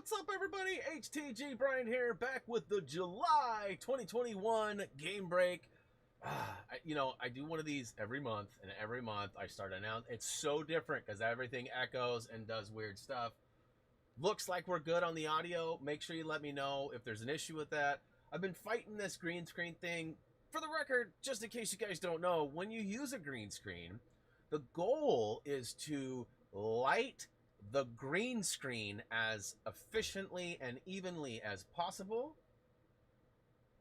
What's up, everybody? HTG Brian here, back with the July 2021 Game Break. I do one of these every month, and every month I start announcing. It's so different because everything echoes and does weird stuff. Looks like we're good on the audio. Make sure you let me know if there's an issue with that. I've been fighting this green screen thing. For the record, just in case you guys don't know, when you use a green screen, the goal is to light the green screen as efficiently and evenly as possible,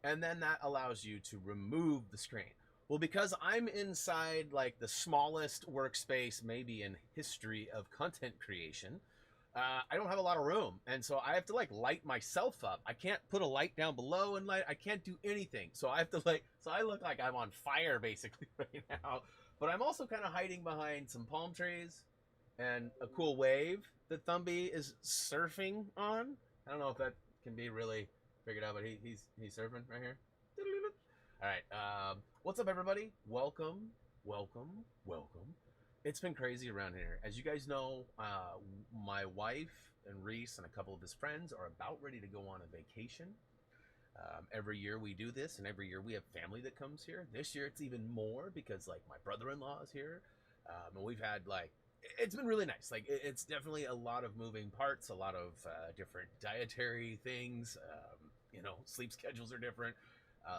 and then that allows you to remove the screen. Well, because I'm inside like the smallest workspace maybe in history of content creation, I don't have a lot of room, and so I have to like light myself up. I can't put a light down below and light. I can't do anything, so I have to like. So I look like I'm on fire basically right now. But I'm also kind of hiding behind some palm trees and a cool wave that Thumby is surfing on. I don't know if that can be really figured out, but he's surfing right here. All right. What's up, everybody? Welcome, welcome, welcome. It's been crazy around here. As you guys know, my wife and Reese and a couple of his friends are about ready to go on a vacation. Every year we do this, and every year we have family that comes here. This year it's even more because like my brother-in-law is here, and we've had like it's been really nice. Like it's definitely a lot of moving parts, a lot of different dietary things. Sleep schedules are different.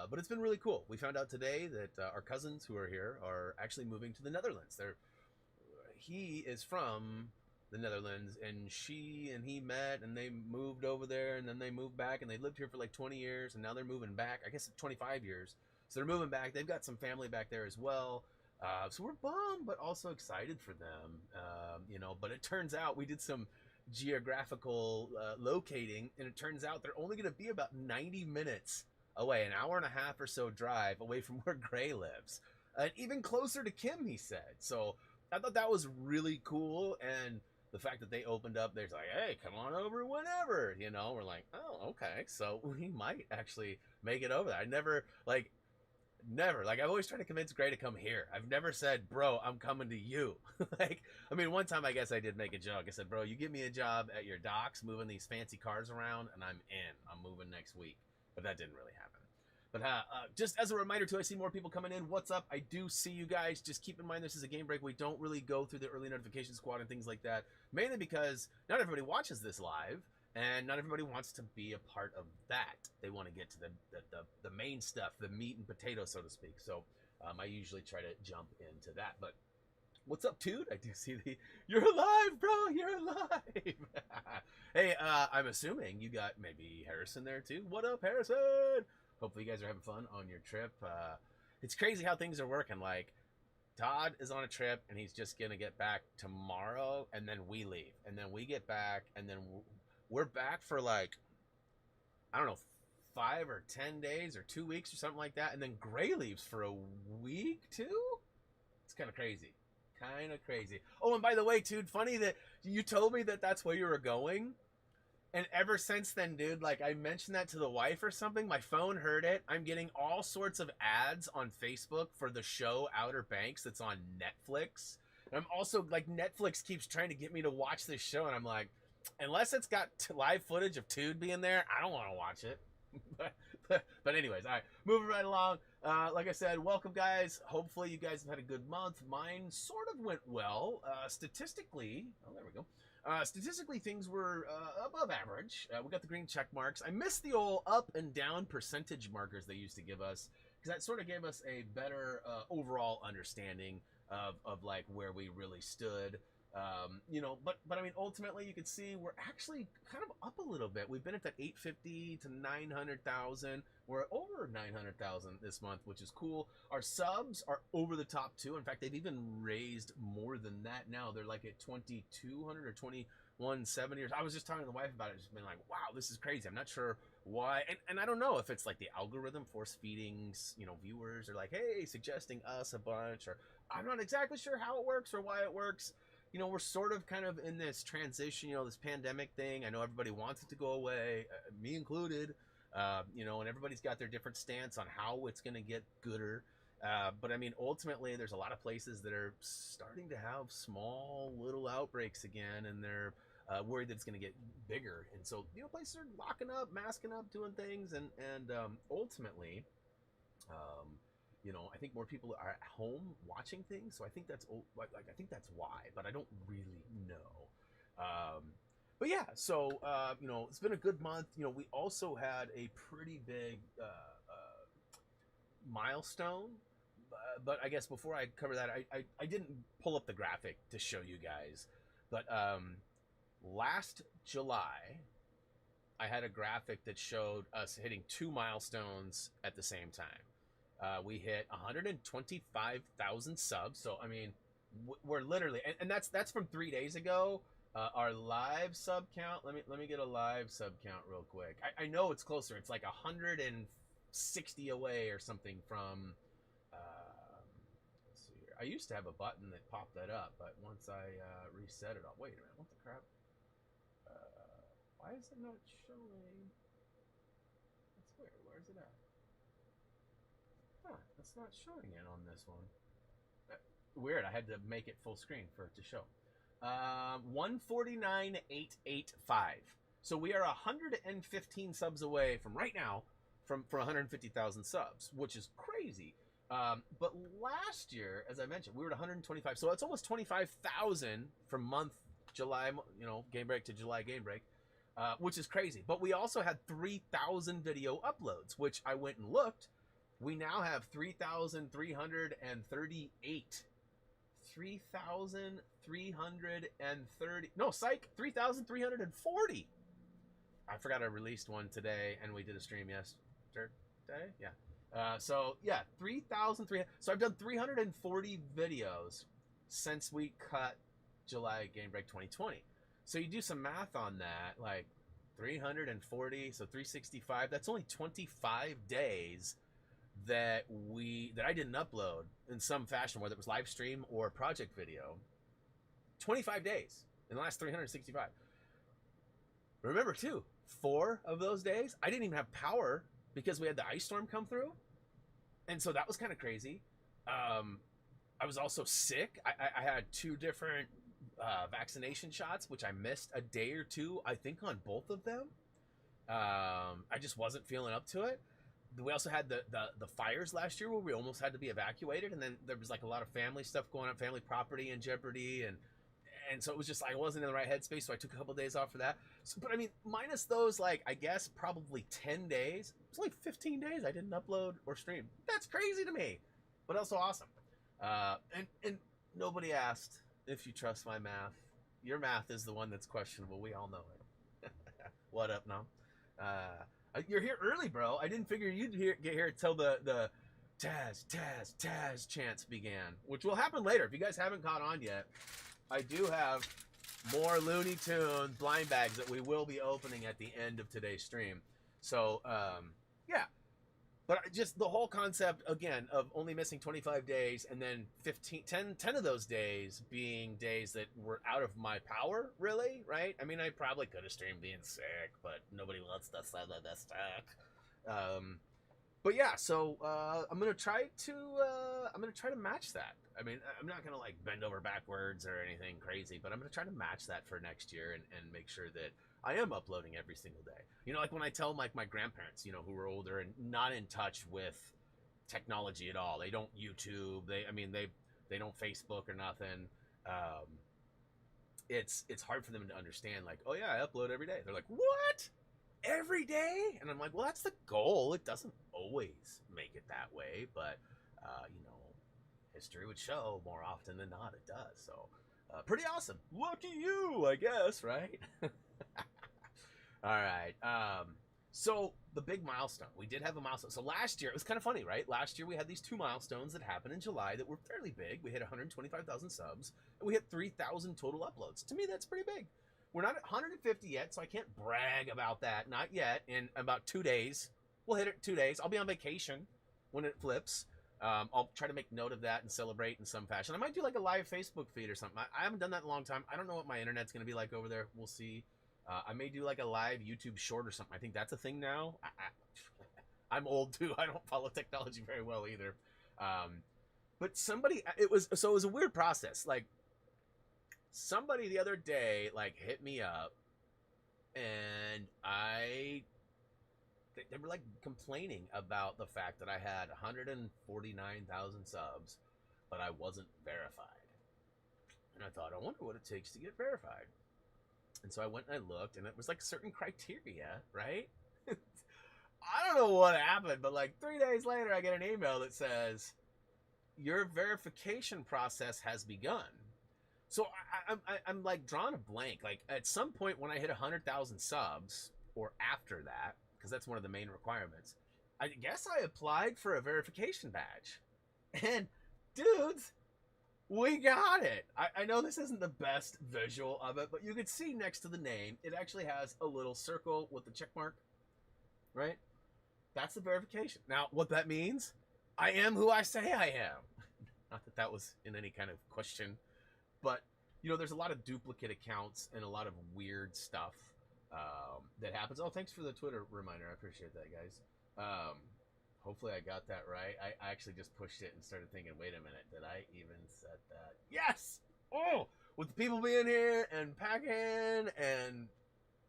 But it's been really cool. We found out today that our cousins who are here are actually moving to the Netherlands. He is from the Netherlands, and she and he met, and they moved over there, and then they moved back, and they lived here for like 20 years, and now they're moving back. I guess 25 years. So they're moving back. They've got some family back there as well. So we're bummed, but also excited for them. But it turns out we did some geographical locating, and it turns out they're only going to be about 90 minutes away, an hour and a half or so drive away from where Gray lives, and even closer to Kim, he said. So I thought that was really cool, and the fact that they opened up, they're like, hey, come on over whenever, we're like, oh, okay, so we might actually make it over there. I've always tried to convince Gray to come here. I've never said, bro, I'm coming to you. One time I guess I did make a joke. I said, bro, you give me a job at your docks moving these fancy cars around, and I'm in. I'm moving next week. But that didn't really happen. But just as a reminder, too, I see more people coming in. What's up? I do see you guys. Just keep in mind this is a game break. We don't really go through the early notification squad and things like that, mainly because not everybody watches this live, and not everybody wants to be a part of that. They want to get to the main stuff, the meat and potatoes, so to speak. So I usually try to jump into that. But what's up, dude? I do see you're alive, bro. You're alive. Hey, I'm assuming you got maybe Harrison there, too. What up, Harrison? Hopefully you guys are having fun on your trip. It's crazy how things are working. Like, Todd is on a trip, and he's just going to get back tomorrow, and then we leave. And then we get back, and then we're back for, like, I don't know, 5 or 10 days or 2 weeks or something like that. And then Gray leaves for a week, too? It's kind of crazy. Kind of crazy. Oh, and by the way, dude, funny that you told me that that's where you were going. And ever since then, dude, like I mentioned that to the wife or something, my phone heard it. I'm getting all sorts of ads on Facebook for the show Outer Banks that's on Netflix. And I'm also like, Netflix keeps trying to get me to watch this show. And I'm like, unless it's got live footage of Tude being there, I don't want to watch it. but anyways, all right, moving right along. Like I said, welcome, guys. Hopefully you guys have had a good month. Mine sort of went well. Statistically, oh, there we go. Statistically, things were above average. We got the green check marks. I missed the old up and down percentage markers they used to give us, because that sort of gave us a better overall understanding of like where we really stood. But I mean, ultimately, you can see we're actually kind of up a little bit. We've been at that 850 to 900,000. We're over 900,000 this month, which is cool. Our subs are over the top too. In fact, they've even raised more than that now. They're like at 2,200 or 2,170. I was just talking to the wife about it, just being like, wow, this is crazy. I'm not sure why. And I don't know if it's like the algorithm force feeding, viewers are like, hey, suggesting us a bunch, or I'm not exactly sure how it works or why it works. We're sort of kind of in this transition, this pandemic thing. I know everybody wants it to go away, me included, and everybody's got their different stance on how it's going to get gooder. But I mean, ultimately, there's a lot of places that are starting to have small little outbreaks again, and they're worried that it's going to get bigger. And so, places are locking up, masking up, doing things, and ultimately, um, I think more people are at home watching things. So I think that's I think that's why, but I don't really know. But yeah, so it's been a good month. We also had a pretty big milestone. But I guess before I cover that, I didn't pull up the graphic to show you guys. But last July, I had a graphic that showed us hitting 2 milestones at the same time. We hit 125,000 subs. So I mean, we're literally, and that's from 3 days ago. Our live sub count. Let me get a live sub count real quick. I know it's closer. It's like 160 away or something from. Let's see here. I used to have a button that popped that up, but once I reset it all. Wait a minute. What the crap? Why is it not showing? That's weird. Where's it at? Huh, that's not showing it on this one. Weird. I had to make it full screen for it to show. 149,885. So we are 115 subs away from right now from 150,000 subs, which is crazy. But last year, as I mentioned, we were at 125. So it's almost 25,000 from month July, Gamebreak to July Gamebreak, which is crazy. But we also had 3,000 video uploads, which I went and looked. We now have 3,338. 3,330. No, psych. 3,340. I forgot I released one today, and we did a stream yesterday. Yeah. So yeah, 3,300. So I've done 340 videos since we cut July Gamebreak 2020. So you do some math on that, like 340, so 365. That's only 25 days that I didn't upload in some fashion, whether it was live stream or project video. 25 days in the last 365. Remember too, 4 of those days I didn't even have power because we had the ice storm come through, and so that was kind of crazy. I was also sick. I had 2 different vaccination shots, which I missed a day or two, I think, on both of them. I just wasn't feeling up to it. We also had the fires last year where we almost had to be evacuated, and then there was like a lot of family stuff going on, family property in jeopardy, and so it was just, I wasn't in the right headspace, so I took a couple of days off for that. So, but I mean, minus those, like, I guess probably 10 days, it's only 15 days I didn't upload or stream. That's crazy to me, but also awesome. And nobody asked if you trust my math. Your math is the one that's questionable. We all know it. What up, Nom? You're here early, bro. I didn't figure you'd get here until the Taz chants began, which will happen later. If you guys haven't caught on yet, I do have more Looney Tunes blind bags that we will be opening at the end of today's stream. So, yeah. But just the whole concept, again, of only missing 25 days and then 10 of those days being days that were out of my power, really, right? I mean, I probably could have streamed being sick, but nobody wants to say that they're sick. But yeah, so I'm gonna try to match that. I mean, I'm not gonna like bend over backwards or anything crazy, but I'm gonna try to match that for next year and make sure that I am uploading every single day. Like when I tell my grandparents, who are older and not in touch with technology at all. They don't YouTube. They don't Facebook or nothing. It's hard for them to understand. Like, oh yeah, I upload every day. They're like, what? Every day? And I'm like, well, that's the goal. It doesn't always make it that way, but history would show more often than not it does. So pretty awesome. Lucky you, I guess, right? All right. So the big milestone. We did have a milestone. So last year, it was kind of funny, right? Last year we had these 2 milestones that happened in July that were fairly big. We hit 125,000 subs, and we hit 3,000 total uploads. To me, that's pretty big. We're not at 150 yet, so I can't brag about that. Not yet. In about 2 days, we'll hit it in 2 days. I'll be on vacation when it flips. I'll try to make note of that and celebrate in some fashion. I might do like a live Facebook feed or something. I haven't done that in a long time. I don't know what my internet's going to be like over there. We'll see. I may do like a live YouTube short or something. I think that's a thing now. I'm old too. I don't follow technology very well either. But it was a weird process. Like, somebody the other day like hit me up, and they were like complaining about the fact that I had 149,000 subs, but I wasn't verified. And I thought, I wonder what it takes to get verified. And so I went and I looked, and it was like certain criteria, right? I don't know what happened, but like 3 days later, I get an email that says, your verification process has begun. So I'm like drawing a blank. Like at some point when I hit 100,000 subs, or after that, because that's one of the main requirements, I guess I applied for a verification badge. And dudes, we got it. I know this isn't the best visual of it, but you can see next to the name, it actually has a little circle with the check mark, right? That's the verification. Now, what that means, I am who I say I am. Not that that was in any kind of question, but you know, there's a lot of duplicate accounts and a lot of weird stuff that happens. Oh, thanks for the Twitter reminder. I appreciate that, guys. Hopefully I got that right. I actually just pushed it and started thinking, wait a minute, did I even set that? Yes! Oh! With the people being here and packing, and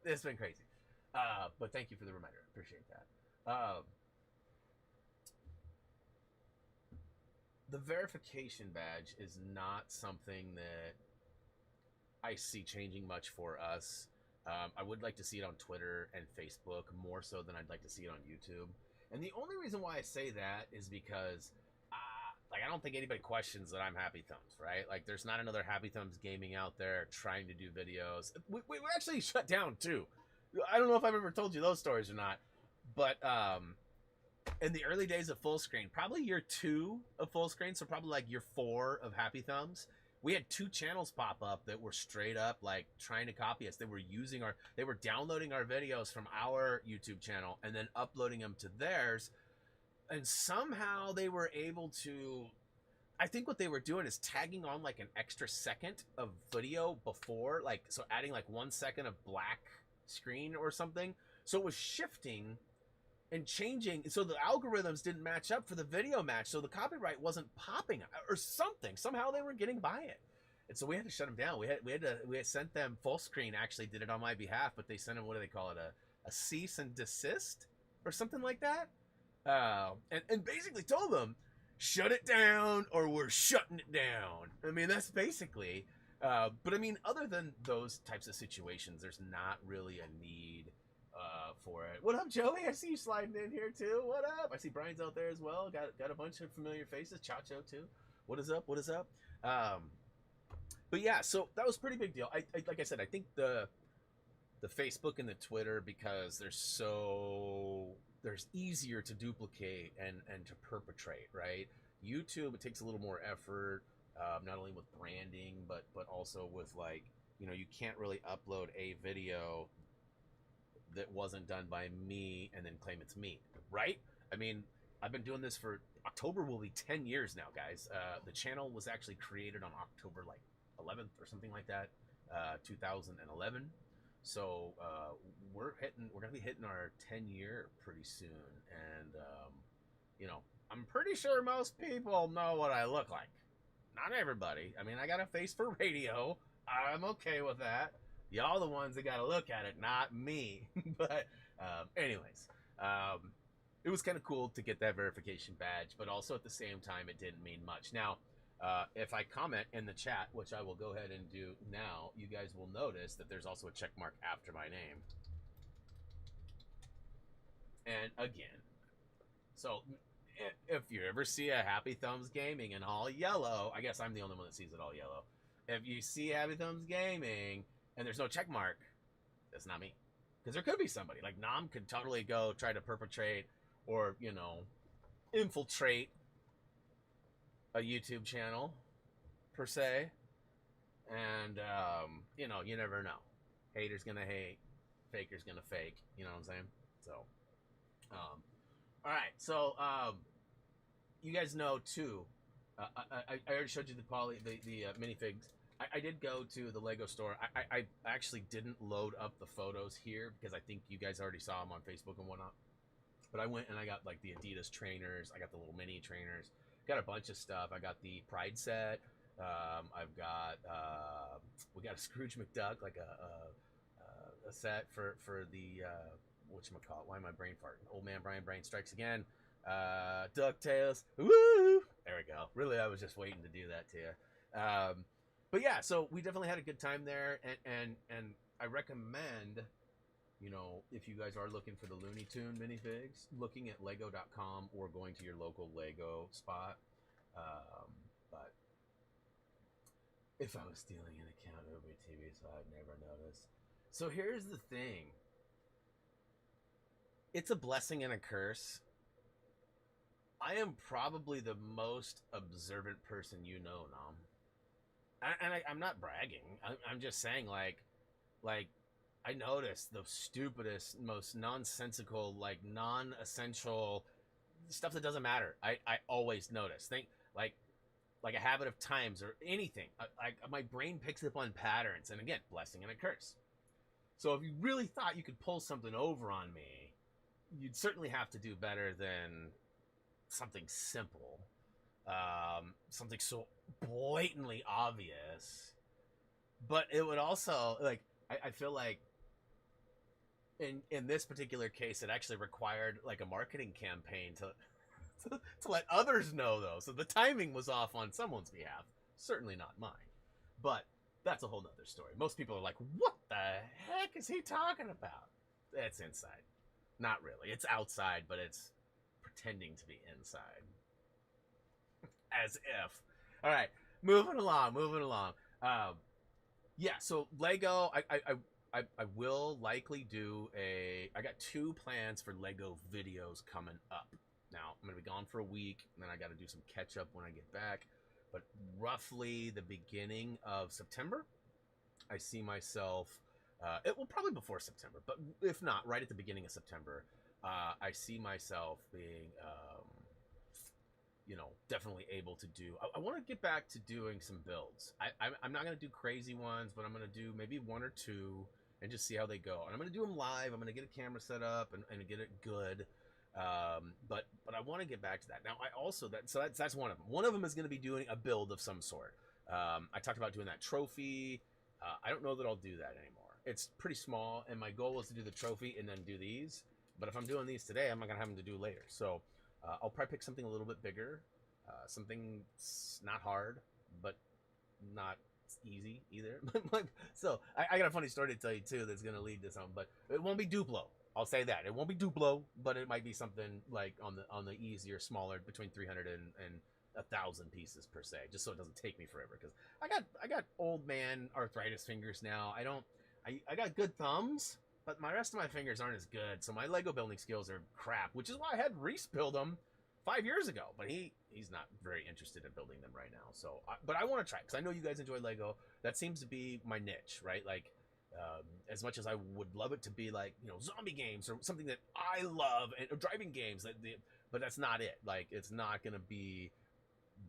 it's been crazy. But thank you for the reminder. Appreciate that. The verification badge is not something that I see changing much for us. I would like to see it on Twitter and Facebook more so than I'd like to see it on YouTube. And the only reason why I say that is because, like, I don't think anybody questions that I'm Happy Thumbs, right? Like, there's not another Happy Thumbs gaming out there trying to do videos. We actually shut down, too. I don't know if I've ever told you those stories or not, but in the early days of full screen, probably year 2 of full screen, so probably like year 4 of Happy Thumbs, we had 2 channels pop up that were straight up like trying to copy us. They were downloading our videos from our YouTube channel and then uploading them to theirs. And somehow they were able to, I think what they were doing is tagging on like an extra second of video before, like, so adding like 1 second of black screen or something. So it was shifting and changing, so the algorithms didn't match up for the video match, so the copyright wasn't popping or something. Somehow they were getting by it, and so we had to shut them down. We had sent them full screen. Actually, did it on my behalf, but they sent them, what do they call it, a cease and desist or something like that, and basically told them, shut it down or we're shutting it down. I mean, that's basically. But I mean, other than those types of situations, there's not really a need for it. What up, Joey? I see you sliding in here too. What up? I see Brian's out there as well. Got a bunch of familiar faces. Chacho too. What is up? What is up? But yeah, so that was a pretty big deal. I like I said, I think the Facebook and the Twitter, because there's easier to duplicate and to perpetrate, right? YouTube, it takes a little more effort, not only with branding but also with, like, you know, you can't really upload a video that wasn't done by me and then claim it's me, right? I mean, I've been doing this for, October will be 10 years now, guys. The channel was actually created on October like 11th or something like that, 2011. So we're gonna be hitting our 10-year pretty soon, and you know, I'm pretty sure most people know what I look like. Not everybody. I mean, I got a face for radio. I'm okay with that. Y'all the ones that got to look at it, not me. But anyways, it was kind of cool to get that verification badge, but also at the same time, it didn't mean much. Now, if I comment in the chat, which I will go ahead and do now, you guys will notice that there's also a check mark after my name. And again, so if you ever see a Happy Thumbs Gaming in all yellow, I guess I'm the only one that sees it all yellow. If you see Happy Thumbs Gaming and there's no check mark, that's not me. Because there could be somebody. Like, Nam could totally go try to perpetrate or, you know, infiltrate a YouTube channel, per se. And, you know, you never know. Hater's gonna hate. Faker's gonna fake. You know what I'm saying? So, alright. So, you guys know, too, I already showed you the minifigs. I did go to the Lego store. I actually didn't load up the photos here because I think you guys already saw them on Facebook and whatnot. But I went and I got like the Adidas trainers. I got the little mini trainers. Got a bunch of stuff. I got the Pride set. I've got we got a Scrooge McDuck, like a set for the whatchamacallit. Why am I brain farting? Old man Brian Brain Strikes Again. DuckTales. Woo! There we go. Really, I was just waiting to do that to you. But yeah, so we definitely had a good time there, and I recommend, you know, if you guys are looking for the Looney Tune minifigs, looking at Lego.com or going to your local Lego spot. But if I was stealing an account, it would be TV, so I'd never notice. So here's the thing. It's a blessing and a curse. I am probably the most observant person you know, Nom. I'm not bragging. I'm just saying, like I notice the stupidest, most nonsensical, like non-essential stuff that doesn't matter. I always notice. Think like a habit of times or anything. My brain picks up on patterns, and again, blessing and a curse. So if you really thought you could pull something over on me, you'd certainly have to do better than something simple, something so blatantly obvious. But it would also like I feel like in this particular case, it actually required like a marketing campaign to let others know, though. So the timing was off on someone's behalf, certainly not mine. But that's a whole nother story. Most people are like, "What the heck is he talking about?" It's inside. Not really. It's outside, but it's pretending to be inside. As if. All right, moving along, moving along. Yeah, so Lego, I will likely do a. I got 2 plans for Lego videos coming up. Now I'm gonna be gone for a week, and then I got to do some catch up when I get back. But roughly the beginning of September, I see myself. It will probably before September, but if not, right at the beginning of September, I see myself being, you know, definitely able to do. I want to get back to doing some builds. I'm not going to do crazy ones, but I'm going to do maybe 1 or 2 and just see how they go. And I'm going to do them live. I'm going to get a camera set up and get it good. But I want to get back to that. Now I also that's one of them. One of them is going to be doing a build of some sort. I talked about doing that trophy. I don't know that I'll do that anymore. It's pretty small, and my goal was to do the trophy and then do these. But if I'm doing these today, I'm not gonna have them to do later. So I'll probably pick something a little bit bigger, something not hard, but not easy either. So I got a funny story to tell you too that's gonna lead to something, but it won't be Duplo. I'll say that it won't be Duplo, but it might be something like on the easier, smaller, between 300 and 1,000 pieces per se, just so it doesn't take me forever. Because I got old man arthritis fingers now. I got good thumbs, but my rest of my fingers aren't as good. So my Lego building skills are crap, which is why I had Reese build them 5 years ago. But he's not very interested in building them right now. So, but I want to try because I know you guys enjoy Lego. That seems to be my niche, right? Like. As much as I would love it to be like, you know, zombie games or something that I love, and or driving games, but that's not it. Like, it's not going to be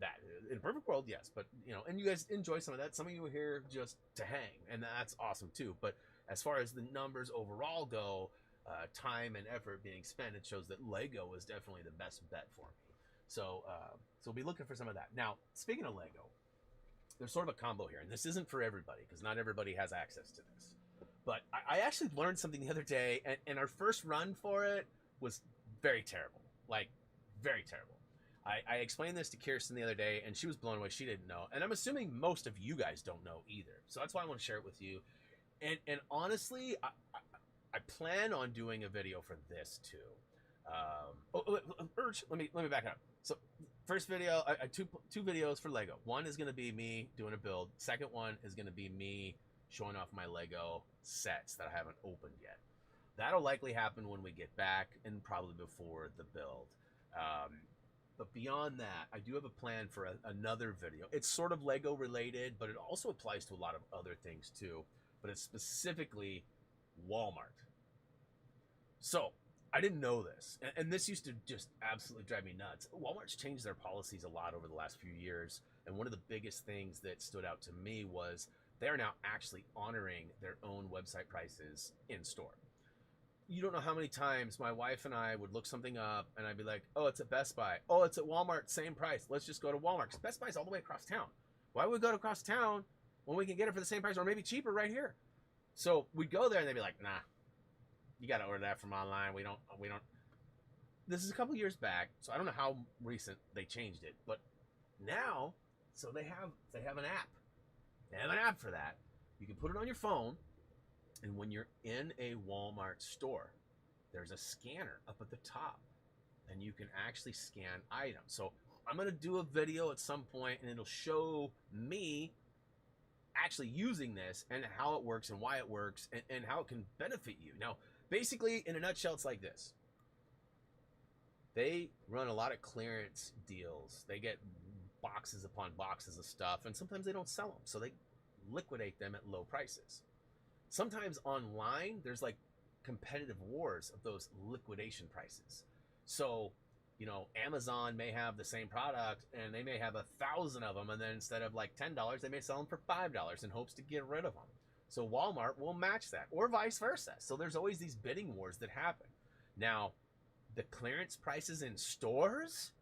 that. In a perfect world, yes, but you know, and you guys enjoy some of that. Some of you are here just to hang, and that's awesome too. But as far as the numbers overall go, time and effort being spent, it shows that Lego is definitely the best bet for me. So we'll be looking for some of that. Now, speaking of Lego, there's sort of a combo here, and this isn't for everybody because not everybody has access to this. But I actually learned something the other day, and our first run for it was very terrible. Like, very terrible. I explained this to Kirsten the other day, and she was blown away. She didn't know. And I'm assuming most of you guys don't know either. So that's why I want to share it with you. And honestly, I plan on doing a video for this too. Let me back up. So first video, two videos for Lego. One is going to be me doing a build. Second one is going to be me showing off my Lego sets that I haven't opened yet. That'll likely happen when we get back and probably before the build. But beyond that, I do have a plan for another video. It's sort of Lego related, but it also applies to a lot of other things too. But it's specifically Walmart. So I didn't know this, and this used to just absolutely drive me nuts. Walmart's changed their policies a lot over the last few years, and one of the biggest things that stood out to me was they are now actually honoring their own website prices in store. You don't know how many times my wife and I would look something up, and I'd be like, oh, it's at Best Buy. Oh, it's at Walmart, same price. Let's just go to Walmart. 'Cause Best Buy's all the way across town. Why would we go across town when we can get it for the same price or maybe cheaper right here? So we'd go there and they'd be like, nah, you got to order that from online. We don't. This is a couple years back, so I don't know how recent they changed it, but now, so they have an app. They have an app for that. You can put it on your phone, and when you're in a Walmart store, there's a scanner up at the top, and you can actually scan items. So I'm gonna do a video at some point, and it'll show me actually using this and how it works and why it works and how it can benefit you. Now, basically, in a nutshell, it's like this. They run a lot of clearance deals. They get boxes upon boxes of stuff, and sometimes they don't sell them, so they liquidate them at low prices. Sometimes online, there's like competitive wars of those liquidation prices. So, you know, Amazon may have the same product and they may have 1,000 of them, and then instead of like $10, they may sell them for $5 in hopes to get rid of them. So Walmart will match that, or vice versa. So there's always these bidding wars that happen. Now, the clearance prices in stores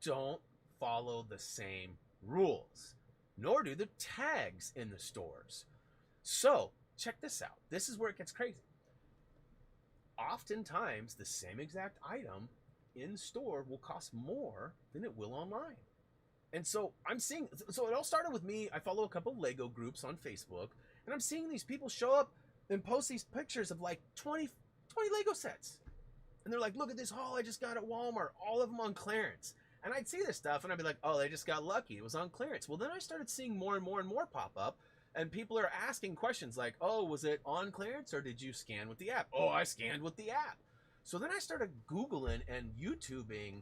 don't follow the same rules, nor do the tags in the stores. So check this out. This is where it gets crazy. Oftentimes, the same exact item in store will cost more than it will online. And so I'm seeing, so it all started with me. I follow a couple Lego groups on Facebook, and I'm seeing these people show up and post these pictures of like 20 Lego sets. And they're like, look at this haul I just got at Walmart, all of them on clearance. And I'd see this stuff and I'd be like, oh, they just got lucky. It was on clearance. Well, then I started seeing more and more and more pop up, and people are asking questions like, oh, was it on clearance or did you scan with the app? Oh, I scanned with the app. So then I started Googling and YouTubing,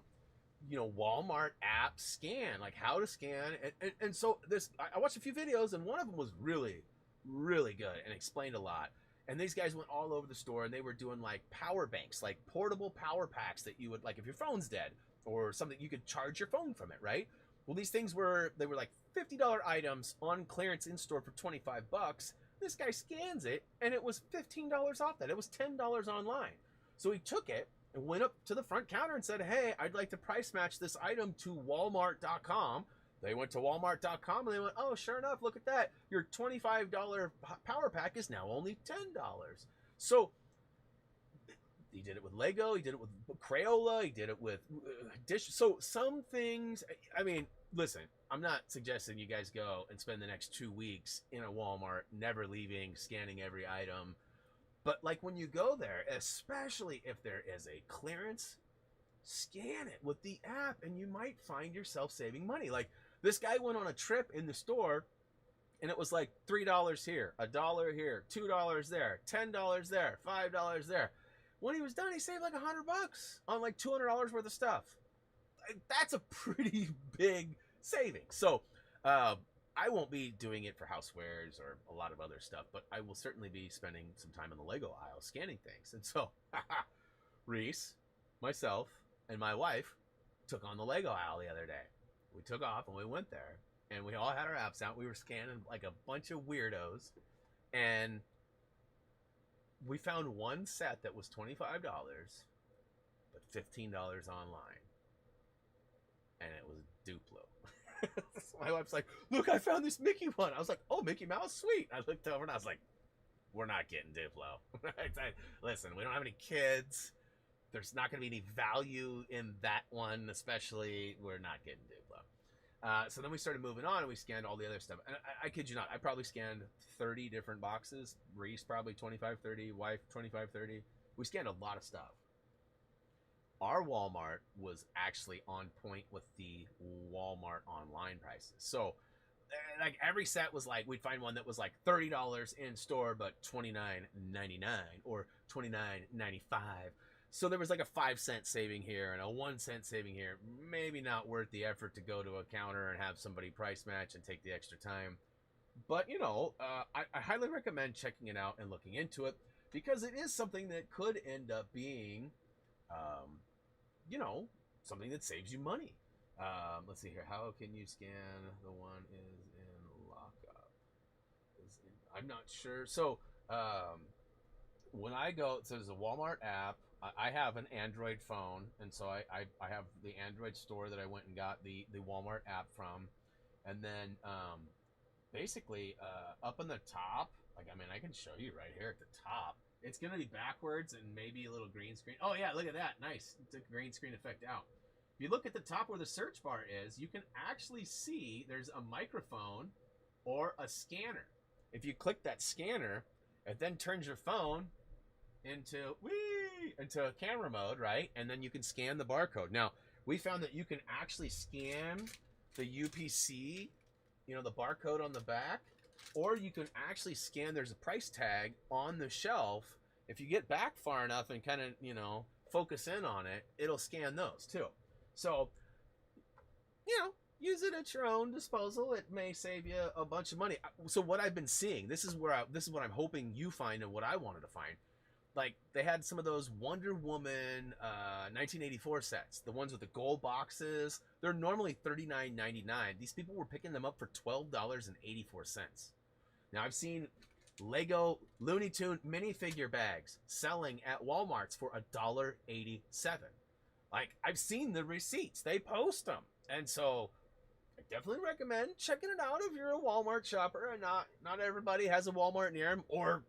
you know, Walmart app scan, like how to scan. And so this, I watched a few videos, and one of them was really, really good and explained a lot. And these guys went all over the store, and they were doing like power banks, like portable power packs that you would, like if your phone's dead or something, you could charge your phone from it, right? Well, these things were like $50 items on clearance in store for 25 bucks. This guy scans it, and it was $15 off that. It was $10 online. So he took it and went up to the front counter and said, hey, I'd like to price match this item to Walmart.com. They went to Walmart.com and they went, oh, sure enough, look at that. Your $25 power pack is now only $10. So he did it with Lego. He did it with Crayola. He did it with dish. So some things, I mean, listen, I'm not suggesting you guys go and spend the next 2 weeks in a Walmart, never leaving, scanning every item. But like when you go there, especially if there is a clearance, scan it with the app and you might find yourself saving money. Like this guy went on a trip in the store and it was like $3 here, $1 here, $2 there, $10 there, $5 there. When he was done, he saved like $100 on like $200 worth of stuff. That's a pretty big saving. So I won't be doing it for housewares or a lot of other stuff, but I will certainly be spending some time in the Lego aisle scanning things. And so Reese, myself, and my wife took on the Lego aisle the other day. We took off and we went there, and we all had our apps out. We were scanning like a bunch of weirdos, and we found one set that was $25, but $15 online, and it was Duplo. My wife's like, look, I found this Mickey one. I was like, oh, Mickey Mouse, sweet. I looked over and I was like, we're not getting Duplo. Listen, we don't have any kids. There's not going to be any value in that one, especially. We're not getting Duplo. So then we started moving on, and we scanned all the other stuff. And I kid you not, I probably scanned 30 different boxes. Reese probably 25, 30. Wife 25, 30. We scanned a lot of stuff. Our Walmart was actually on point with the Walmart online prices. So like every set was like, we'd find one that was like $30 in store, but $29.99 or $29.95. So there was like a 5-cent saving here and a 1-cent saving here. Maybe not worth the effort to go to a counter and have somebody price match and take the extra time. But, you know, I highly recommend checking it out and looking into it, because it is something that could end up being, you know, something that saves you money. Let's see here. How can you scan? The one is in lockup. I'm not sure. So when I go, so there's a Walmart app. I have an Android phone, and so I have the Android store that I went and got the Walmart app from. And then basically up on the top, like, I mean, I can show you right here at the top. It's gonna be backwards and maybe a little green screen. Oh yeah, look at that, nice. It took green screen effect out. If you look at the top where the search bar is, you can actually see there's a microphone or a scanner. If you click that scanner, it then turns your phone into camera mode, right? And then you can scan the barcode. Now, we found that you can actually scan the UPC, you know, the barcode on the back, or you can actually scan, there's a price tag on the shelf. If you get back far enough and kind of, you know, focus in on it, it'll scan those too. So, you know, use it at your own disposal. It may save you a bunch of money. So what I've been seeing, this is what I'm hoping you find and what I wanted to find. Like, they had some of those Wonder Woman 1984 sets, the ones with the gold boxes. They're normally $39.99. These people were picking them up for $12.84. Now, I've seen Lego Looney Tune minifigure bags selling at Walmart's for $1.87. Like, I've seen the receipts. They post them. And so I definitely recommend checking it out if you're a Walmart shopper. And not everybody has a Walmart near them, or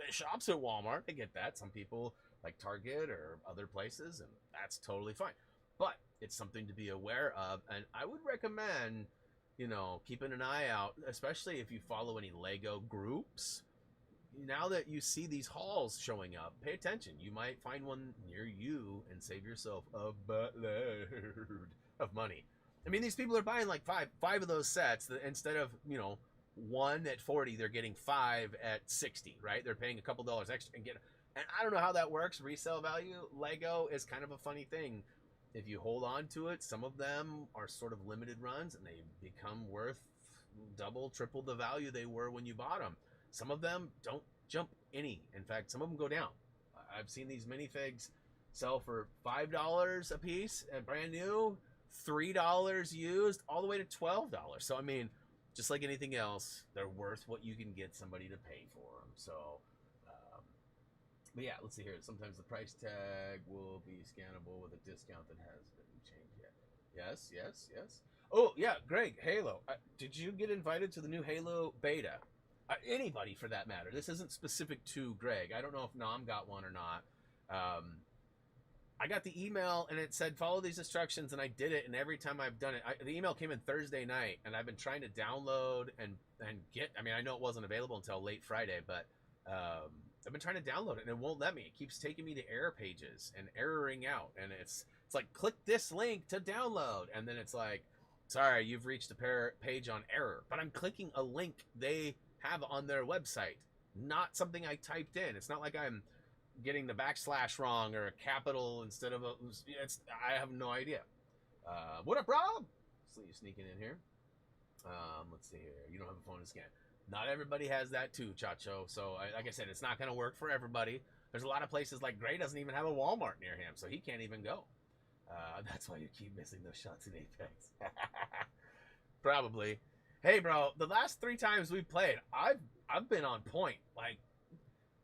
shops at Walmart. I get that. Some people like Target or other places, and that's totally fine. But it's something to be aware of, and I would recommend, you know, keeping an eye out, especially if you follow any Lego groups. Now that you see these hauls showing up, pay attention. You might find one near you and save yourself a buttload of money. I mean, these people are buying like five of those sets instead of, you know, one at 40, they're getting 5 at 60, right? They're paying a couple dollars extra and I don't know how that works. Resale value, Lego is kind of a funny thing. If you hold on to it, some of them are sort of limited runs and they become worth double, triple the value they were when you bought them. Some of them don't jump any. In fact, some of them go down. I've seen these minifigs sell for $5 a piece and brand new, $3 used, all the way to $12. So, I mean, just like anything else, they're worth what you can get somebody to pay for them. So, but yeah, let's see here. Sometimes the price tag will be scannable with a discount that hasn't been changed yet. Yes. Oh, yeah, Greg, Halo. Did you get invited to the new Halo beta? Anybody, for that matter. This isn't specific to Greg. I don't know if Nam got one or not. I got the email and it said follow these instructions, and I did it, and every time I've done it, the email came in Thursday night, and I've been trying to download and get, I mean, I know it wasn't available until late Friday, but I've been trying to download it and it won't let me. It keeps taking me to error pages and erroring out, and it's like, click this link to download, and then it's like, sorry, you've reached a page on error. But I'm clicking a link they have on their website, not something I typed in. It's not like I'm getting the backslash wrong or a capital instead of a, I have no idea. What up, Rob? See you sneaking in here. Let's see here. You don't have a phone to scan. Not everybody has that too, Chacho. So, like I said, it's not going to work for everybody. There's a lot of places, like Gray doesn't even have a Walmart near him, so he can't even go. That's why you keep missing those shots in Apex. Probably. Hey, bro, the last 3 times we played, I've been on point. Like,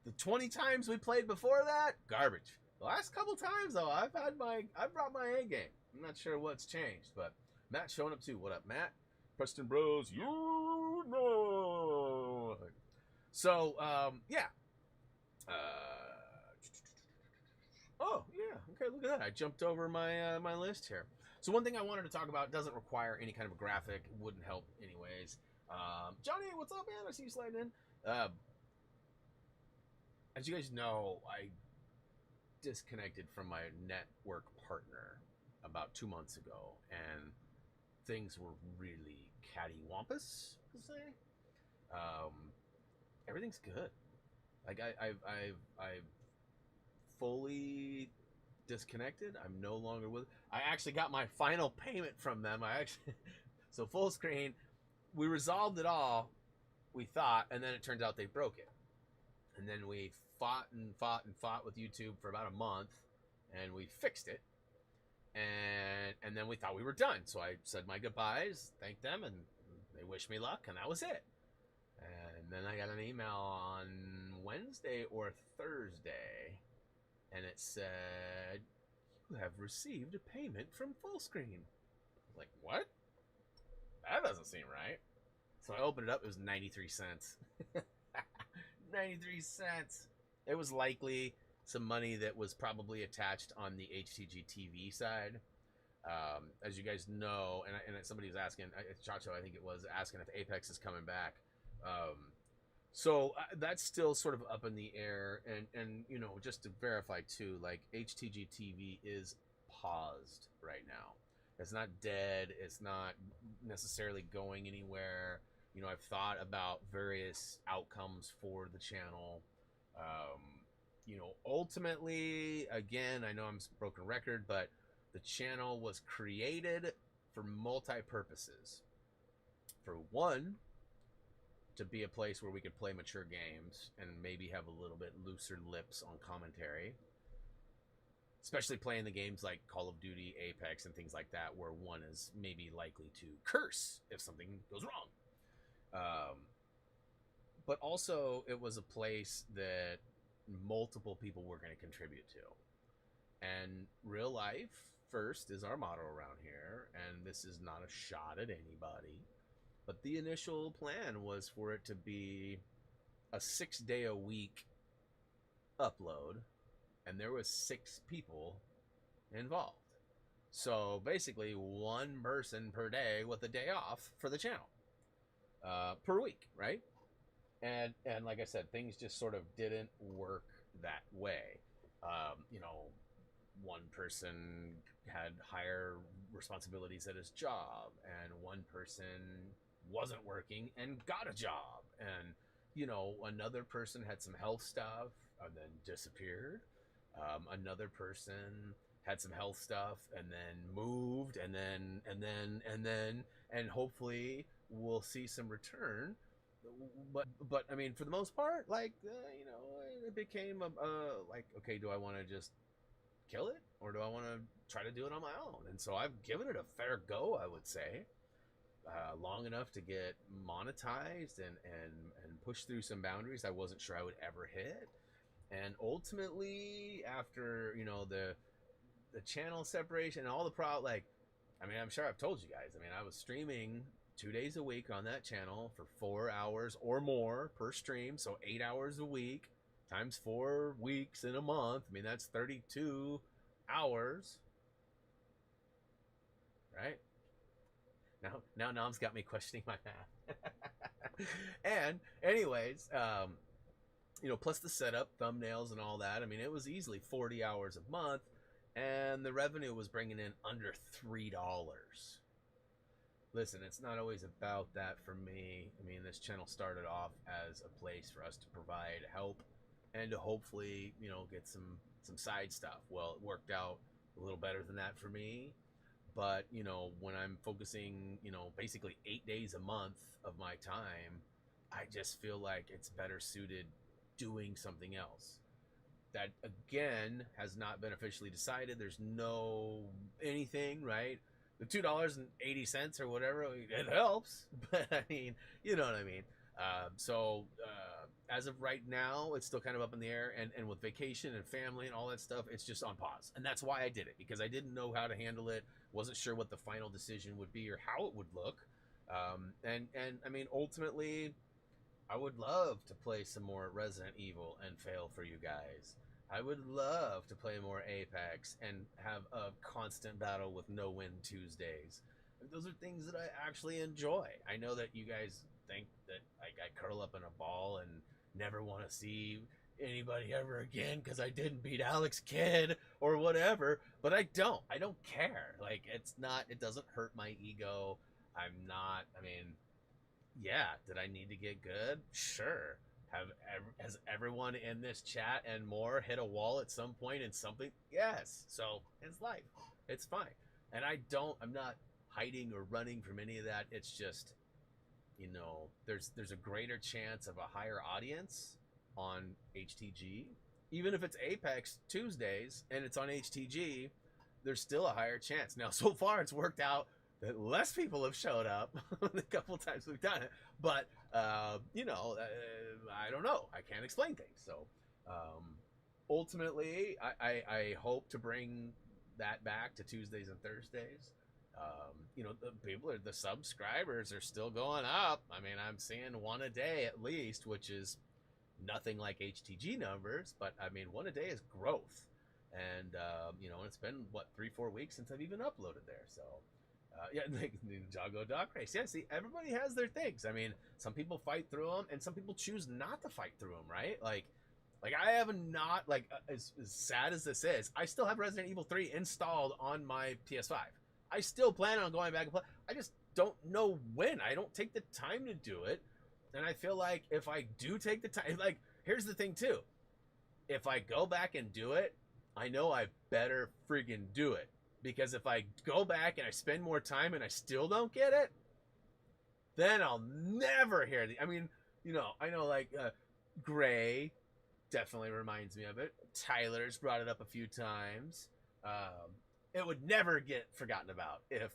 the 20 times we played before that, garbage. The last couple times, though, I've brought my A game. I'm not sure what's changed, but Matt's showing up too. What up, Matt? Preston Bros, you know. So, yeah. Oh, yeah. Okay, look at that. I jumped over my my list here. So one thing I wanted to talk about doesn't require any kind of a graphic. It wouldn't help anyways. Johnny, what's up, man? I see you sliding in. As you guys know, I disconnected from my network partner about 2 months ago, and things were really cattywampus, to say. Everything's good. Like, I've fully disconnected. I'm no longer with. I actually got my final payment from them. So full screen. We resolved it all, we thought, and then it turns out they broke it. And then we fought with YouTube for about a month, and we fixed it. And then we thought we were done. So I said my goodbyes, thanked them, and they wished me luck, and that was it. And then I got an email on Wednesday or Thursday, and it said, you have received a payment from Fullscreen. I was like, what? that doesn't seem right. So I opened it up. It was 93 cents. 93 cents. It was likely some money that was probably attached on the HTG TV side. As you guys know, and somebody was asking, Chacho, I think it was, asking if Apex is coming back. So that's still sort of up in the air. And you know, just to verify too, like HTG TV is paused right now. It's not dead. It's not necessarily going anywhere. You know, I've thought about various outcomes for the channel. Um, you know, ultimately, again, I know I'm a broken record, but the channel was created for multi-purposes. For one, to be a place where we could play mature games and maybe have a little bit looser lips on commentary, especially playing the games like Call of Duty, Apex, and things like that, where one is maybe likely to curse if something goes wrong. But also, it was a place that multiple people were going to contribute to. And real life first is our motto around here, and this is not a shot at anybody. But the initial plan was for it to be a 6-day-a-week upload, and there was 6 people involved. So basically, one person per day with a day off for the channel per week, right? And like I said, things just sort of didn't work that way. You know, one person had higher responsibilities at his job, and one person wasn't working and got a job, and you know, another person had some health stuff and then disappeared. Another person had some health stuff and then moved, and hopefully we'll see some return. But I mean, for the most part, like you know, it became like, okay, do I want to just kill it, or do I want to try to do it on my own? And so I've given it a fair go, I would say, long enough to get monetized and push through some boundaries I wasn't sure I would ever hit. And ultimately, after you know the channel separation and all the like, I mean, I'm sure I've told you guys. I mean, I was streaming 2 days a week on that channel for 4 hours or more per stream, so 8 hours a week times 4 weeks in a month. I mean, that's 32 hours, right? Now Nom's got me questioning my math. And anyways, you know, plus the setup, thumbnails, and all that. I mean, it was easily 40 hours a month, and the revenue was bringing in under $3. Listen, it's not always about that for me. I mean, this channel started off as a place for us to provide help and to hopefully, you know, get some side stuff. Well, it worked out a little better than that for me. But, you know, when I'm focusing, you know, basically 8 days a month of my time, I just feel like it's better suited doing something else. That, again, has not been officially decided. There's no anything, right? The $2.80 or whatever, it helps. But, I mean, you know what I mean. As of right now, it's still kind of up in the air. And with vacation and family and all that stuff, it's just on pause. And that's why I did it, because I didn't know how to handle it. Wasn't sure what the final decision would be or how it would look. And I mean, ultimately, I would love to play some more Resident Evil and fail for you guys. I would love to play more Apex and have a constant battle with no-win Tuesdays. Those are things that I actually enjoy. I know that you guys think that like I curl up in a ball and never want to see anybody ever again because I didn't beat Alex Kidd or whatever, but I don't care. Like, it doesn't hurt my ego. I mean, yeah, did I need to get good? Sure. Has everyone in this chat and more hit a wall at some point in something? Yes. So it's life. It's fine. And I'm not hiding or running from any of that. It's just, you know, there's a greater chance of a higher audience on HTG. Even if it's Apex Tuesdays and it's on HTG, there's still a higher chance. Now, so far it's worked out that less people have showed up the couple times we've done it. But, you know, I don't know. I can't explain things. So, ultimately, I hope to bring that back to Tuesdays and Thursdays. The subscribers are still going up. I mean, I'm seeing one a day at least, which is nothing like HTG numbers, but I mean, one a day is growth. And, it's been, what, 3-4 weeks since I've even uploaded there. So, yeah, the Ninjago Dog Race. Yeah, see, everybody has their things. I mean, some people fight through them, and some people choose not to fight through them, right? Like I have not, as sad as this is, I still have Resident Evil 3 installed on my PS5. I still plan on going back and play. I just don't know when. I don't take the time to do it. And I feel like if I do take the time, like, here's the thing too. If I go back and do it, I know I better friggin' do it. Because if I go back and I spend more time and I still don't get it, then I'll never hear I mean, I know, like, Gray definitely reminds me of it. Tyler's brought it up a few times. It would never get forgotten about if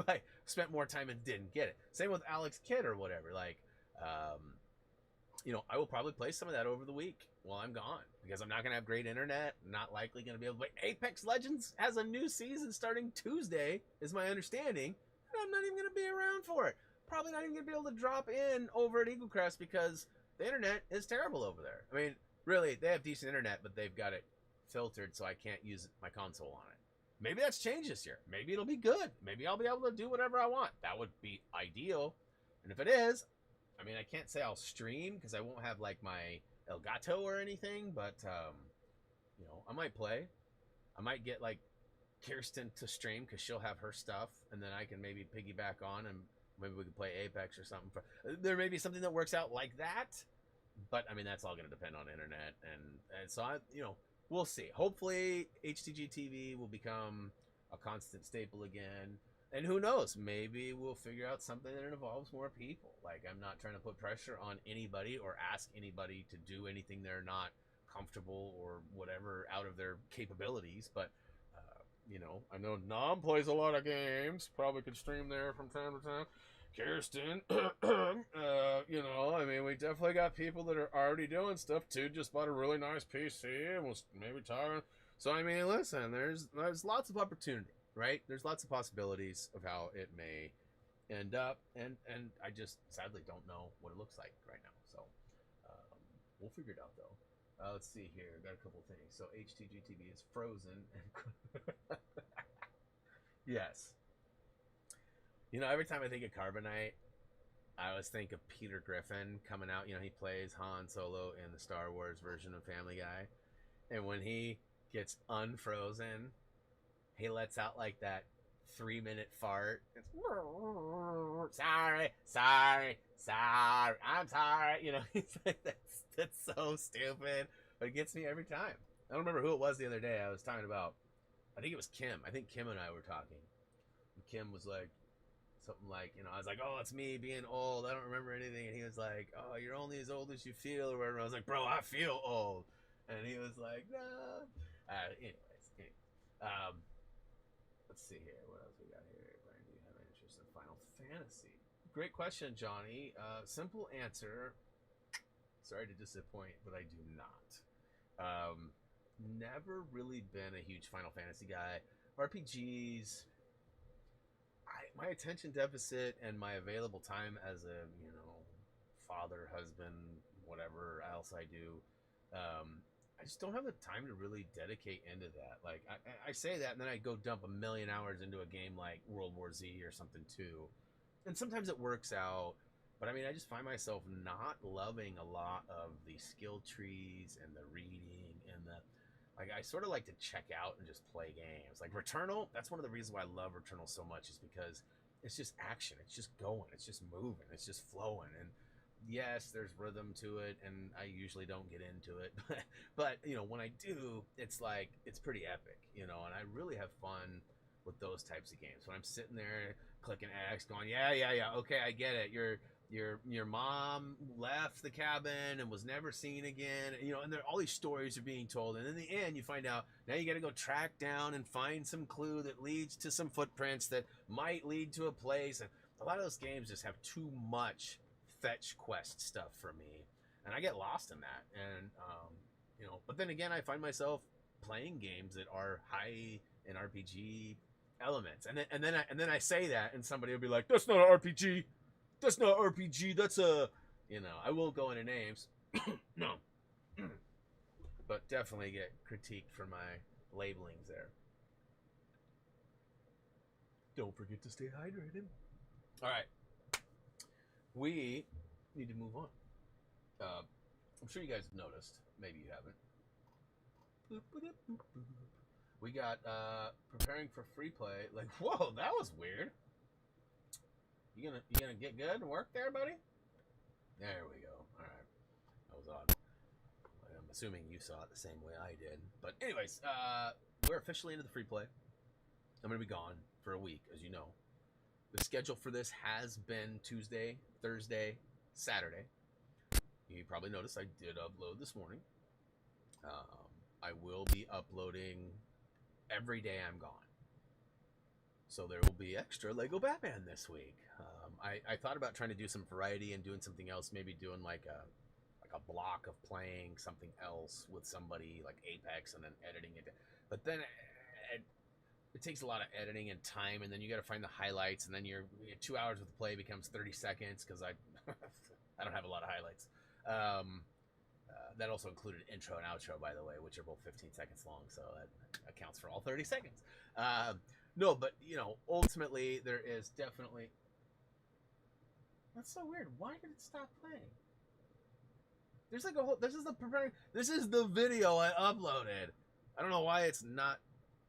I spent more time and didn't get it. Same with Alex Kidd or whatever. Like, I will probably play some of that over the week while I'm gone because I'm not going to have great internet. Not likely going to be able to play. Apex Legends has a new season starting Tuesday, is my understanding. And I'm not even going to be around for it. Probably not even going to be able to drop in over at Eagle Crest because the internet is terrible over there. I mean, really, they have decent internet, but they've got it filtered so I can't use my console on it. Maybe that's changed this year. Maybe it'll be good. Maybe I'll be able to do whatever I want. That would be ideal. And if it is, I mean, I can't say I'll stream because I won't have like my Elgato or anything, but I might play. I might get like Kirsten to stream because she'll have her stuff, and then I can maybe piggyback on and maybe we can play Apex or something. There may be something that works out like that, but I mean that's all going to depend on internet, and so we'll see. Hopefully, HTG TV will become a constant staple again. And who knows? Maybe we'll figure out something that involves more people. Like, I'm not trying to put pressure on anybody or ask anybody to do anything they're not comfortable or whatever out of their capabilities. But, I know Nom plays a lot of games. Probably could stream there from time to time. Kirsten, I mean, we definitely got people that are already doing stuff. Too just bought a really nice PC and was maybe tired. So, I mean, listen, there's lots of opportunity, right? There's lots of possibilities of how it may end up, and I just sadly don't know what it looks like right now. So, we'll figure it out, though. Let's see here. Got a couple things. So, HTG TV is frozen. Yes. Every time I think of Carbonite, I always think of Peter Griffin coming out. He plays Han Solo in the Star Wars version of Family Guy. And when he gets unfrozen, he lets out like that 3-minute fart. It's sorry, I'm sorry. He's like, that's so stupid. But it gets me every time. I don't remember who it was the other day. I was talking about, I think it was Kim. I think Kim and I were talking. And Kim was like, something like, I was like, oh, it's me being old. I don't remember anything. And he was like, oh, you're only as old as you feel or whatever. I was like, bro, I feel old. And he was like, no. Anyways. Let's see here. What else we got here? Brian, do you have an interest in Final Fantasy? Great question, Johnny. Simple answer. Sorry to disappoint, but I do not. Never really been a huge Final Fantasy guy. RPGs, my attention deficit and my available time as a father, husband, whatever else I do, I just don't have the time to really dedicate into that. Like I say that, and then I go dump a million hours into a game like World War Z or something too, and sometimes it works out. But I mean, I just find myself not loving a lot of the skill trees and the reading and the I sort of like to check out and just play games. Like Returnal, that's one of the reasons why I love Returnal so much is because it's just action. It's just going. It's just moving. It's just flowing. And yes, there's rhythm to it, and I usually don't get into it. But when I do, it's like, it's pretty epic, and I really have fun with those types of games. When I'm sitting there clicking X going, yeah, okay, I get it. Your mom left the cabin and was never seen again, and all these stories are being told, and in the end you find out now you got to go track down and find some clue that leads to some footprints that might lead to a place. And a lot of those games just have too much fetch quest stuff for me, and I get lost in that. And but then again, I find myself playing games that are high in RPG elements, and then I say that, and somebody will be like, "That's not an RPG. That's not RPG. That's a," I will go into names. No, but definitely get critiqued for my labelings there. Don't forget to stay hydrated. All right, we need to move on. I'm sure you guys have noticed. Maybe you haven't. We got preparing for free play. Like, whoa, that was weird. You gonna get good and work there, buddy? There we go. All right, that was odd. I'm assuming you saw it the same way I did. But anyways, we're officially into the free play. I'm gonna be gone for a week, as you know. The schedule for this has been Tuesday, Thursday, Saturday. You probably noticed I did upload this morning. I will be uploading every day I'm gone. So there will be extra Lego Batman this week. I thought about trying to do some variety and doing something else, maybe doing like a block of playing something else with somebody like Apex and then editing it. But then it takes a lot of editing and time, and then you got to find the highlights, and then your 2 hours with the play becomes 30 seconds because I don't have a lot of highlights. That also included intro and outro, by the way, which are both 15 seconds long, so that accounts for all 30 seconds. No, but, ultimately, there is definitely... That's so weird. Why did it stop playing? There's like a whole... This is the video I uploaded. I don't know why it's not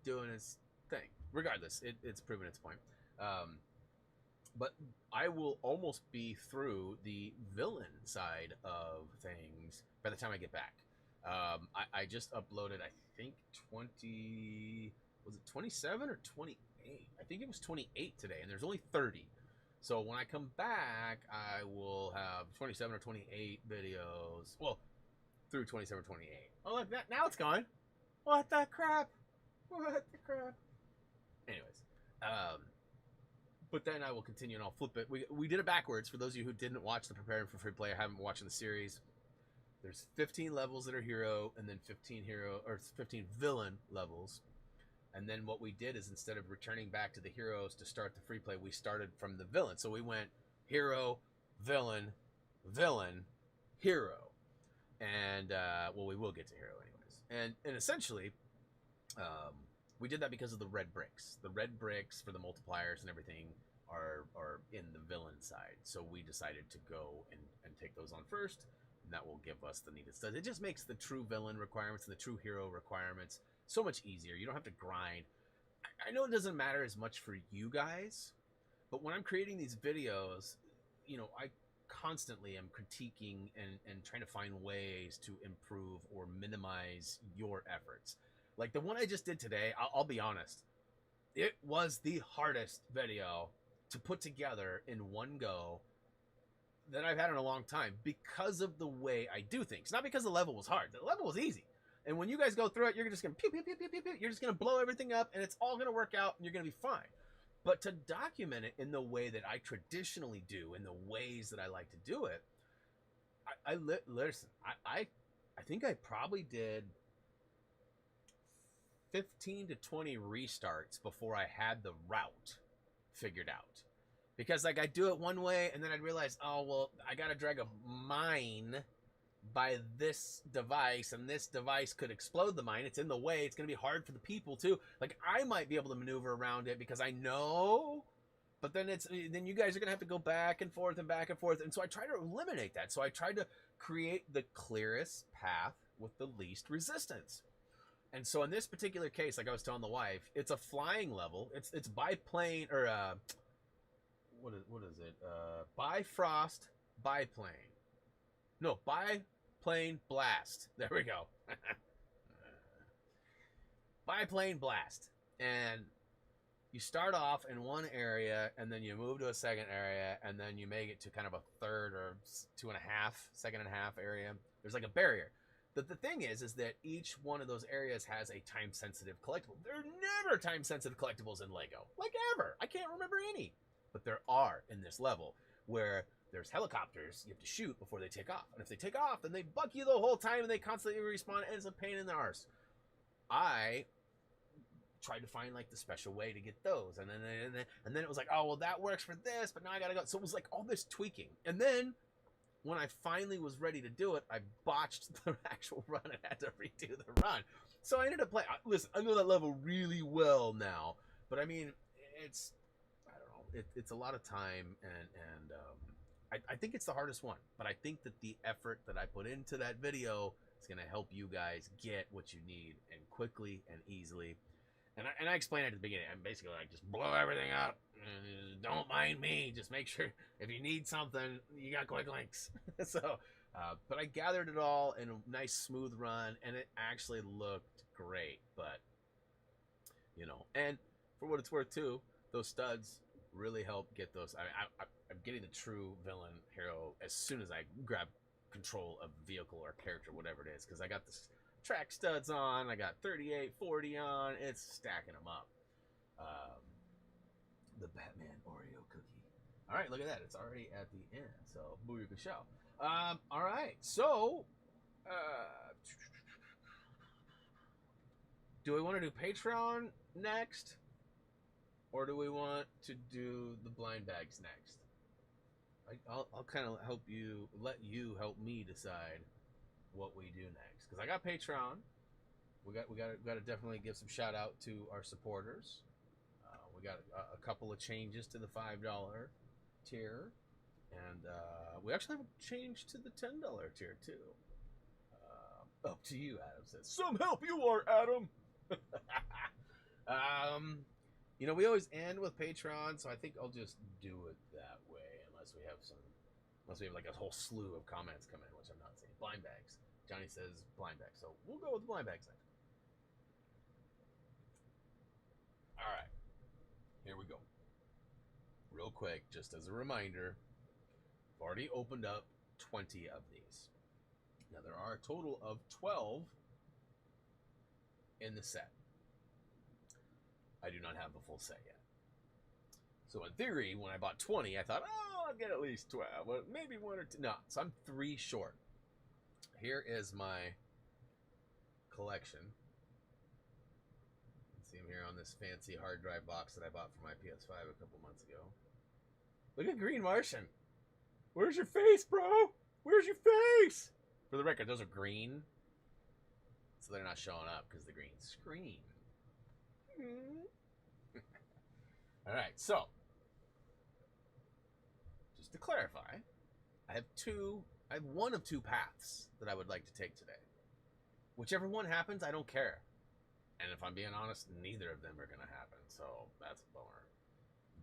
doing its thing. Regardless, it's proven its point. But I will almost be through the villain side of things by the time I get back. I just uploaded, I think, 27 or 28? I think it was 28 today, and there's only 30. So when I come back, I will have 27 or 28 videos. Well, through 27 or 28. Oh, look, now it's gone. What the crap? What the crap? Anyways, but then I will continue and I'll flip it. We did it backwards. For those of you who didn't watch the Preparing for Free Play or haven't watched the series, there's 15 levels that are hero, and then 15 villain levels. And then what we did is, instead of returning back to the heroes to start the free play, we started from the villain. So we went hero, villain, villain, hero. And, well, we will get to hero anyways. And essentially, we did that because of the red bricks. The red bricks for the multipliers and everything are in the villain side. So we decided to go and take those on first, and that will give us the needed stuff. It just makes the true villain requirements and the true hero requirements so much easier. You don't have to grind. I know it doesn't matter as much for you guys, but when I'm creating these videos, I constantly am critiquing and trying to find ways to improve or minimize your efforts. Like the one I just did today, I'll be honest, it was the hardest video to put together in one go that I've had in a long time, because of the way I do things. Not because the level was hard. The level was easy. And when you guys go through it, you're just going to pew, pew, pew, pew, pew, pew. You're just going to blow everything up, and it's all going to work out, and you're going to be fine. But to document it in the way that I traditionally do, in the ways that I like to do it, listen, I think I probably did 15 to 20 restarts before I had the route figured out. Because, like, I'd do it one way, and then I'd realize, oh, well, I got to drag a mine by this device, and this device could explode the mine. It's in the way. It's going to be hard for the people, too. Like, I might be able to maneuver around it because I know, but then then you guys are going to have to go back and forth and back and forth. And so I try to eliminate that. So I tried to create the clearest path with the least resistance. And so in this particular case, like I was telling the wife, it's a flying level. It's biplane, or what is it? Bifrost biplane. No, biplane blast. There we go. Biplane blast. And you start off in one area, and then you move to a second area, and then you make it to kind of a third or second and a half area. There's like a barrier. The thing is that each one of those areas has a time-sensitive collectible. There are never time-sensitive collectibles in Lego. Like, ever. I can't remember any. But there are in this level, where there's helicopters you have to shoot before they take off. And if they take off, then they bug you the whole time, and they constantly respawn, and it's a pain in the arse. I tried to find like the special way to get those, and then it was like, oh well, that works for this, but now I gotta go. So it was like all this tweaking, and then when I finally was ready to do it, I botched the actual run and had to redo the run. So I ended up playing. Listen, I know that level really well now, but I mean, it's I don't know, it's a lot of time, and I think it's the hardest one. But I think that the effort that I put into that video is gonna help you guys get what you need and quickly and easily. And I explained at the beginning. I'm basically like, just blow everything up. Don't mind me. Just make sure if you need something, you got quick links. So, but I gathered it all in a nice smooth run, and it actually looked great. But, you know, and for what it's worth too, those studs really help get those. I'm getting the true villain hero as soon as I grab control of vehicle or character, whatever it is, because I got this track studs on, I got 38, 40 on, it's stacking them up. The Batman Oreo cookie. All right, look at that, it's already at the end, so booyaka show. All right, so do we want to do Patreon next, or do we want to do the blind bags next? I'll kind of let you help me decide what we do next, because I got Patreon. We got to definitely give some shout out to our supporters. We got a couple of changes to the $5 tier, and we actually have a change to the $10 tier too. Up to you, Adam says. Some help you are, Adam. You know, we always end with Patreon, so I think I'll just do it that way, unless we have like a whole slew of comments come in, which I'm not seeing. Blind bags. Johnny says blind bags, so we'll go with the blind bags next. All right, here we go. Real quick, just as a reminder, I've already opened up 20 of these. Now there are a total of 12 in the set. I do not have the full set yet. So in theory, when I bought 20, I thought, oh, I'll get at least 12, well, maybe one or two. No, so I'm 3 short. Here is my collection. You can see them here on this fancy hard drive box that I bought for my PS5 a couple months ago. Look at Green Martian. Where's your face, bro? Where's your face? For the record, those are green, so they're not showing up because the green screen. All right, so just to clarify, I have one of 2 paths that I would like to take today. Whichever one happens, I don't care. And if I'm being honest, neither of them are going to happen, so that's a bummer.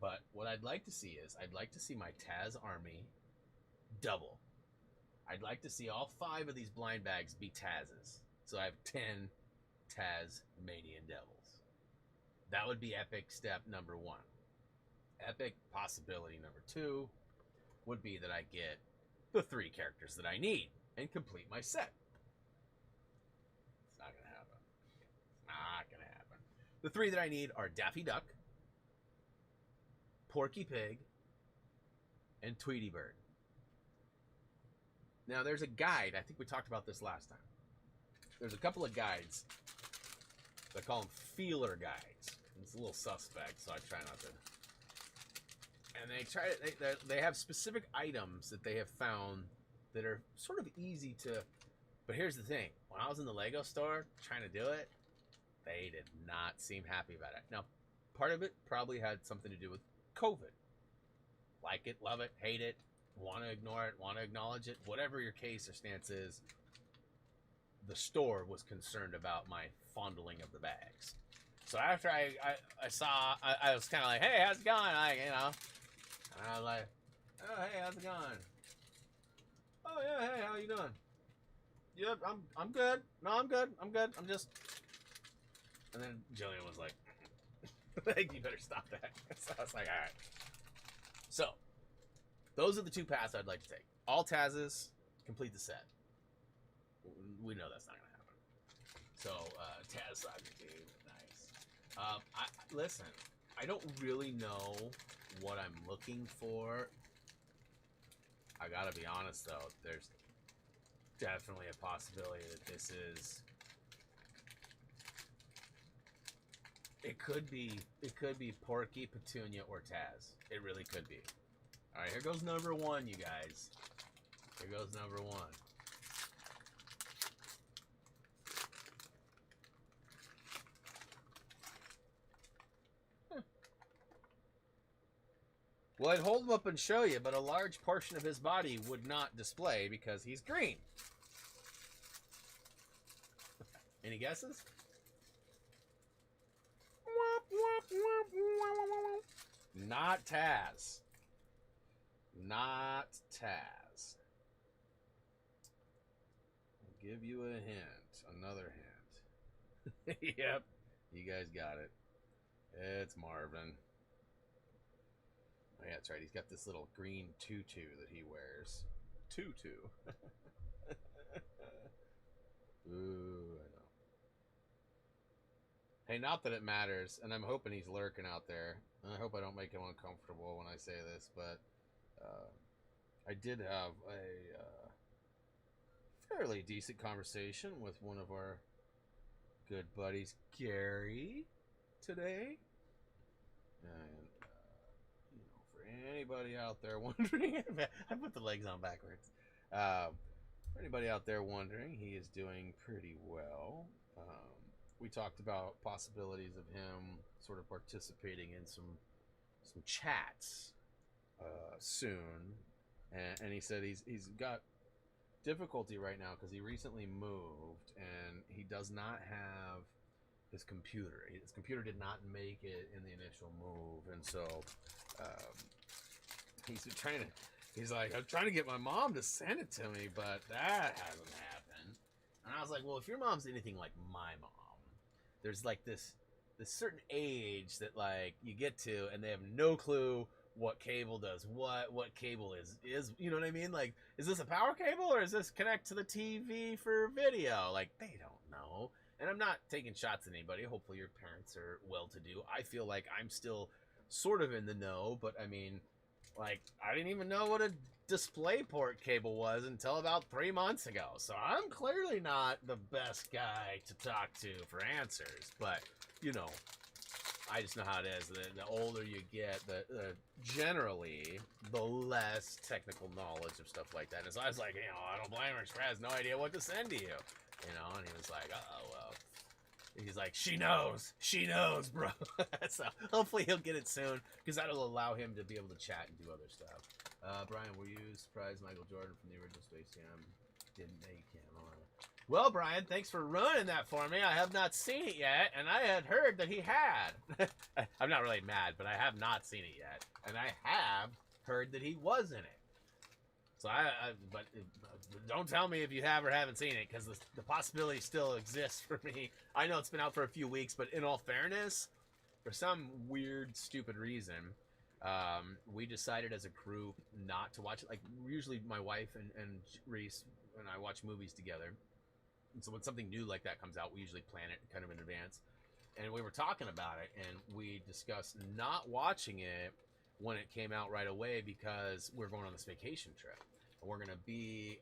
But what I'd like to see is, I'd like to see my Taz army double. I'd like to see all 5 of these blind bags be Tazes. So I have 10 Tasmanian Devils. That would be epic step number 1. Epic possibility number 2 would be that I get the 3 characters that I need and complete my set. It's not going to happen. It's not going to happen. The 3 that I need are Daffy Duck, Porky Pig, and Tweety Bird. Now, there's a guide. I think we talked about this last time. There's a couple of guides. They call them feeler guides. It's a little suspect, so I try not to. And they have specific items that they have found that are sort of easy to. But here's the thing: when I was in the Lego store trying to do it, they did not seem happy about it. Now, part of it probably had something to do with COVID. Like it, love it, hate it, want to ignore it, want to acknowledge it, whatever your case or stance is. The store was concerned about my fondling of the bags. So after I saw, I was kind of like, hey, how's it going? Like, you know, and I was like, oh, hey, how's it going? Oh, yeah, hey, how you doing? Yep, I'm good. No, I'm good. I'm just. And then Jillian was like, I think you better stop that. So I was like, all right. So, those are the 2 paths I'd like to take. All Tazes, complete the set. We know that's not going to happen. So, Taz Soccer Team, nice. Listen, I don't really know what I'm looking for. I gotta be honest, though. There's definitely a possibility that this is It could be. It could be Porky, Petunia, or Taz. It really could be. All right, here goes number one, you guys. Here goes number one. Well, I'd hold him up and show you, but a large portion of his body would not display because he's green. Any guesses? Not Taz. Not Taz. I'll give you a hint. Another hint. Yep. You guys got it. It's Marvin. Oh, yeah, that's right. He's got this little green tutu that he wears. Tutu. Ooh, I know. Hey, not that it matters, and I'm hoping he's lurking out there. And I hope I don't make him uncomfortable when I say this, but I did have a fairly decent conversation with one of our good buddies, Gary, today. And for anybody out there wondering, I put the legs on backwards. For anybody out there wondering, he is doing pretty well. We talked about possibilities of him sort of participating in some chats soon, and he said he's got difficulty right now because he recently moved and he does not have his computer. His computer did not make it in the initial move, and so he's like, I'm trying to get my mom to send it to me, but that hasn't happened. And I was like, well, if your mom's anything like my mom, there's like this certain age that like you get to and they have no clue what cable does what cable is, you know what I mean? Like, is this a power cable or is this connect to the TV for video? Like, they don't know. And I'm not taking shots at anybody. Hopefully your parents are well-to-do. I feel like I'm still sort of in the know, but I mean, like, I didn't even know what a DisplayPort cable was until about 3 months ago. So I'm clearly not the best guy to talk to for answers, but you know, I just know how it is. The older you get, the generally the less technical knowledge of stuff like that. And so I was like, I don't blame her. She has no idea what to send to you, And he was like, oh well. He's like, she knows, bro. So hopefully he'll get it soon because that'll allow him to be able to chat and do other stuff. Brian, were you surprised Michael Jordan from the original Space Jam didn't make him? Well, Brian, thanks for ruining that for me. I have not seen it yet, and I had heard that he had. I'm not really mad, but I have not seen it yet, and I have heard that he was in it. So but don't tell me if you have or haven't seen it, because the possibility still exists for me. I know it's been out for a few weeks, but in all fairness, for some weird, stupid reason, we decided as a group not to watch it. Like, usually my wife and Reese and I watch movies together. And so when something new like that comes out, we usually plan it kind of in advance. And we were talking about it, and we discussed not watching it when it came out right away because we're going on this vacation trip. And we're going to be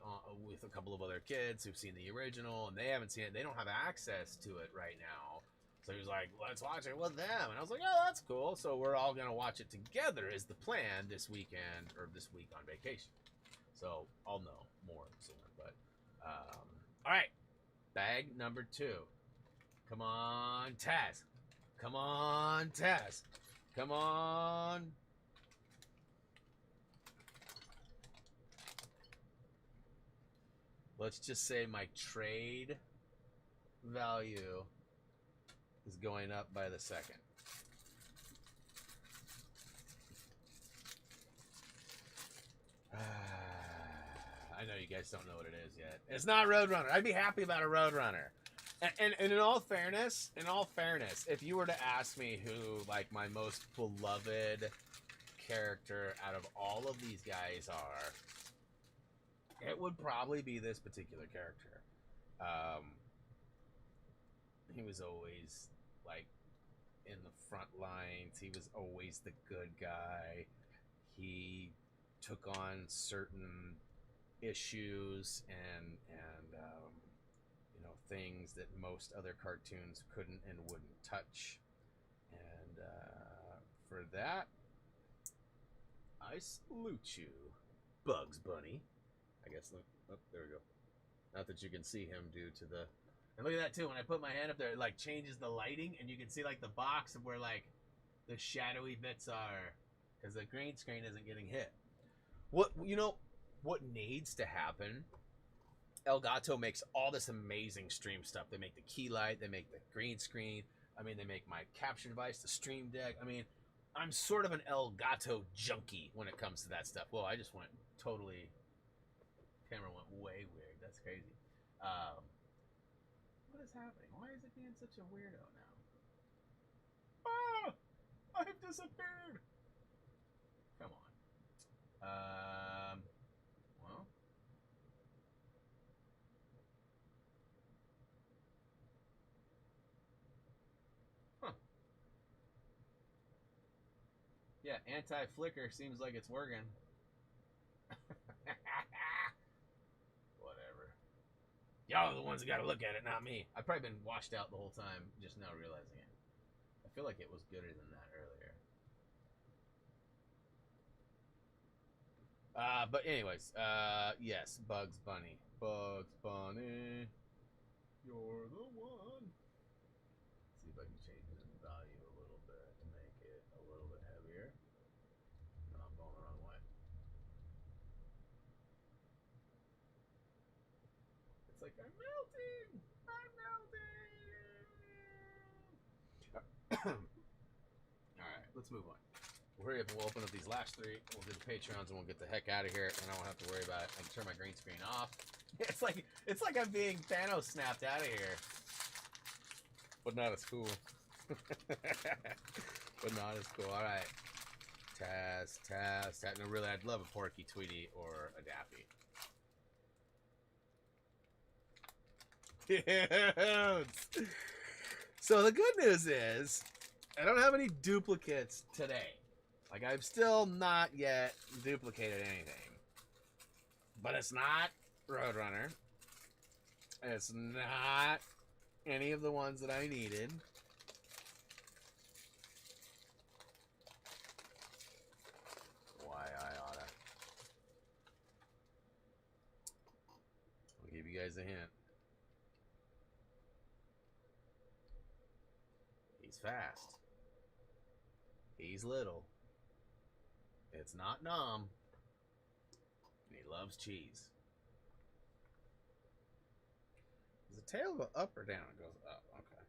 with a couple of other kids who've seen the original, and they haven't seen it. They don't have access to it right now. So he was like, let's watch it with them. And I was like, oh, that's cool. So we're all going to watch it together is the plan this weekend, or this week on vacation. So I'll know more soon. But, all right. Bag number 2. Come on, Taz. Come on, Taz. Come on. Let's just say my trade value is going up by the second. I know you guys don't know what it is yet. It's not Roadrunner. I'd be happy about a Roadrunner. And in all fairness, if you were to ask me who like my most beloved character out of all of these guys are, it would probably be this particular character. He was always like in the front lines. He was always the good guy. He took on certain issues and things that most other cartoons couldn't and wouldn't touch. for that, I salute you, Bugs Bunny. I guess, oh, there we go. Not that you can see him due to the... And look at that, too. When I put my hand up there, it, like, changes the lighting, and you can see, like, the box of where, like, the shadowy bits are, because the green screen isn't getting hit. What, you know, what needs to happen? Elgato makes all this amazing stream stuff. They make the key light, they make the green screen. I mean, they make my capture device, the stream deck. I mean, I'm sort of an Elgato junkie when it comes to that stuff. Whoa, I just went totally... Camera went way weird. That's crazy. What is happening? Why is it being such a weirdo now? Ah! I've disappeared! Come on. Well... Huh. Yeah, anti-flicker seems like it's working. Whatever. Y'all are the ones that gotta look at it, not me. I've probably been washed out the whole time, just now realizing it. I feel like it was gooder than that earlier. But anyways, yes, Bugs Bunny. Bugs Bunny, you're the one. Let's see if I can change the value a little bit to make it a little bit heavier. No, I'm going the wrong way. It's like, I'm melting! I'm melting! Alright, let's move on. We'll hurry up and we'll open up these last three. We'll do the Patreons and we'll get the heck out of here, and I won't have to worry about it. I can turn my green screen off. It's like I'm being Thanos snapped out of here. But not as cool. But not as cool. Alright. Taz. No, really, I'd love a Porky, Tweety, or a Daffy. So the good news is, I don't have any duplicates today. Like, I've still not yet duplicated anything. But it's not Roadrunner. It's not any of the ones that I needed. Why I oughta. I'll give you guys a hint. He's fast. He's little. It's not Nom. And he loves cheese. Does the tail go up or down? It goes up. Okay.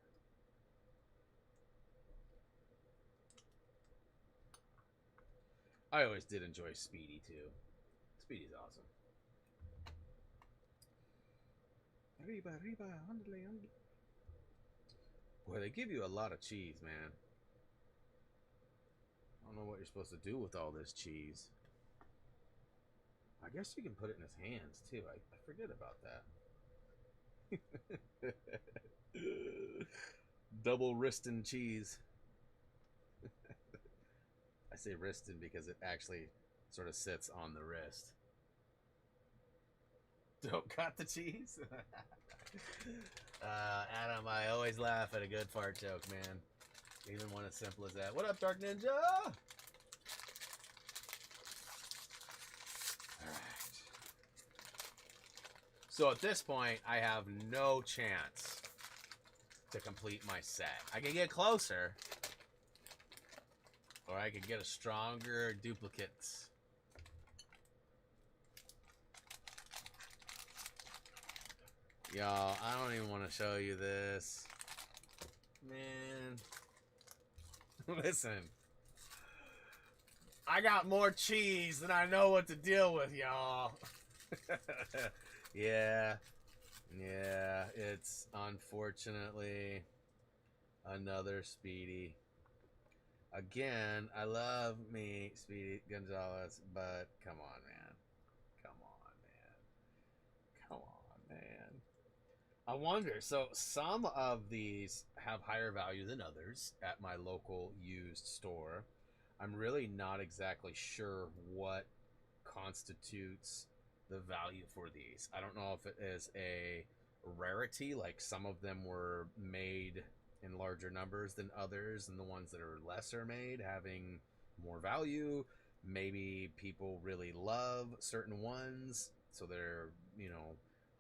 I always did enjoy Speedy too. Speedy's awesome. Arriba, andale, andale. Boy, they give you a lot of cheese, man. I don't know what you're supposed to do with all this cheese. I guess you can put it in his hands, too. I forget about that. Double wristin' cheese. I say wristin' because it actually sort of sits on the wrist. Don't cut the cheese? Adam, I always laugh at a good fart joke, man. Even one as simple as that. What up, Dark Ninja? Alright. So at this point, I have no chance to complete my set. I can get closer. Or I could get a stronger duplicate. Y'all, I don't even want to show you this. Man. Listen. I got more cheese than I know what to deal with, y'all. Yeah. Yeah, it's unfortunately another Speedy. Again, I love me, Speedy Gonzalez, but come on, man. Come on, man. Come on, man. I wonder, so some of these have higher value than others at my local used store. I'm really not exactly sure what constitutes the value for these. I don't know if it is a rarity, like some of them were made in larger numbers than others, and the ones that are lesser made having more value. Maybe people really love certain ones, so they're, you know,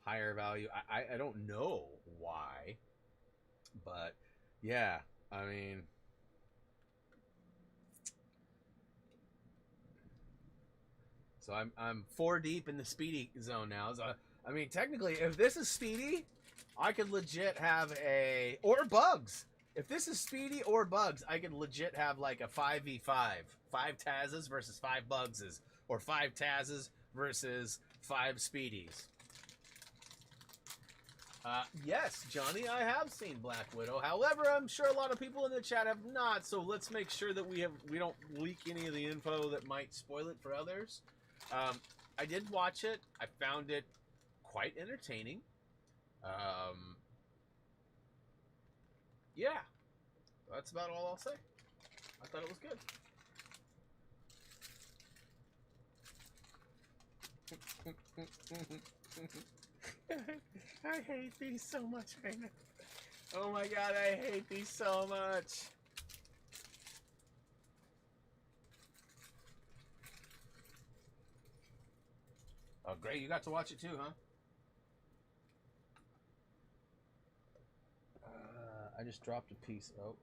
higher value. I don't know why, but yeah, I mean, so I'm four deep in the speedy zone now. So I mean, technically, if this is speedy, I could legit have a or bugs. If this is speedy or bugs, I could legit have like a 5v5, five Tazes versus five Bugses, or five Tazes versus five Speedies. Yes, Johnny, I have seen Black Widow. However, I'm sure a lot of people in the chat have not. So let's make sure that we don't leak any of the info that might spoil it for others. I did watch it. I found it quite entertaining. Yeah, that's about all I'll say. I thought it was good. I hate these so much right now. Oh my god, I hate these so much. Oh, great. You got to watch it too, huh? I just dropped a piece. Oh, okay.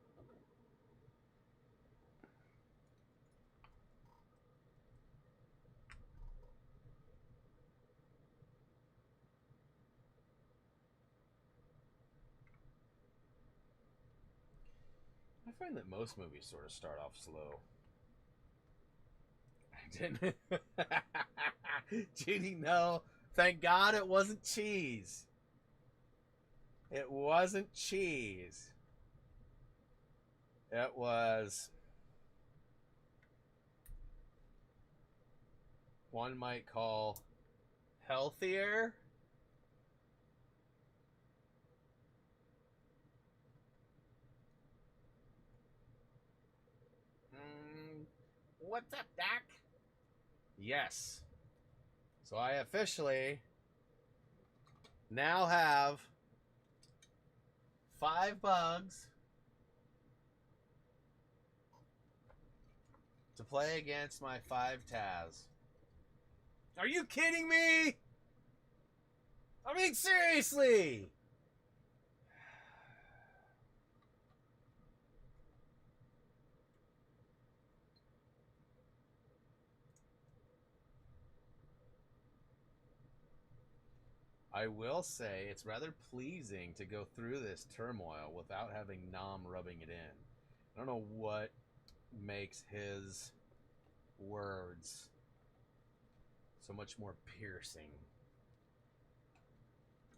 I find that most movies sort of start off slow. I didn't. Judy, no. Thank God it wasn't cheese. It wasn't cheese. It was, one might call, healthier. What's up, Doc? Yes. So I officially now have five bugs to play against my five Taz. Are you kidding me? I mean, seriously. I will say it's rather pleasing to go through this turmoil without having Nom rubbing it in. I don't know what makes his words so much more piercing.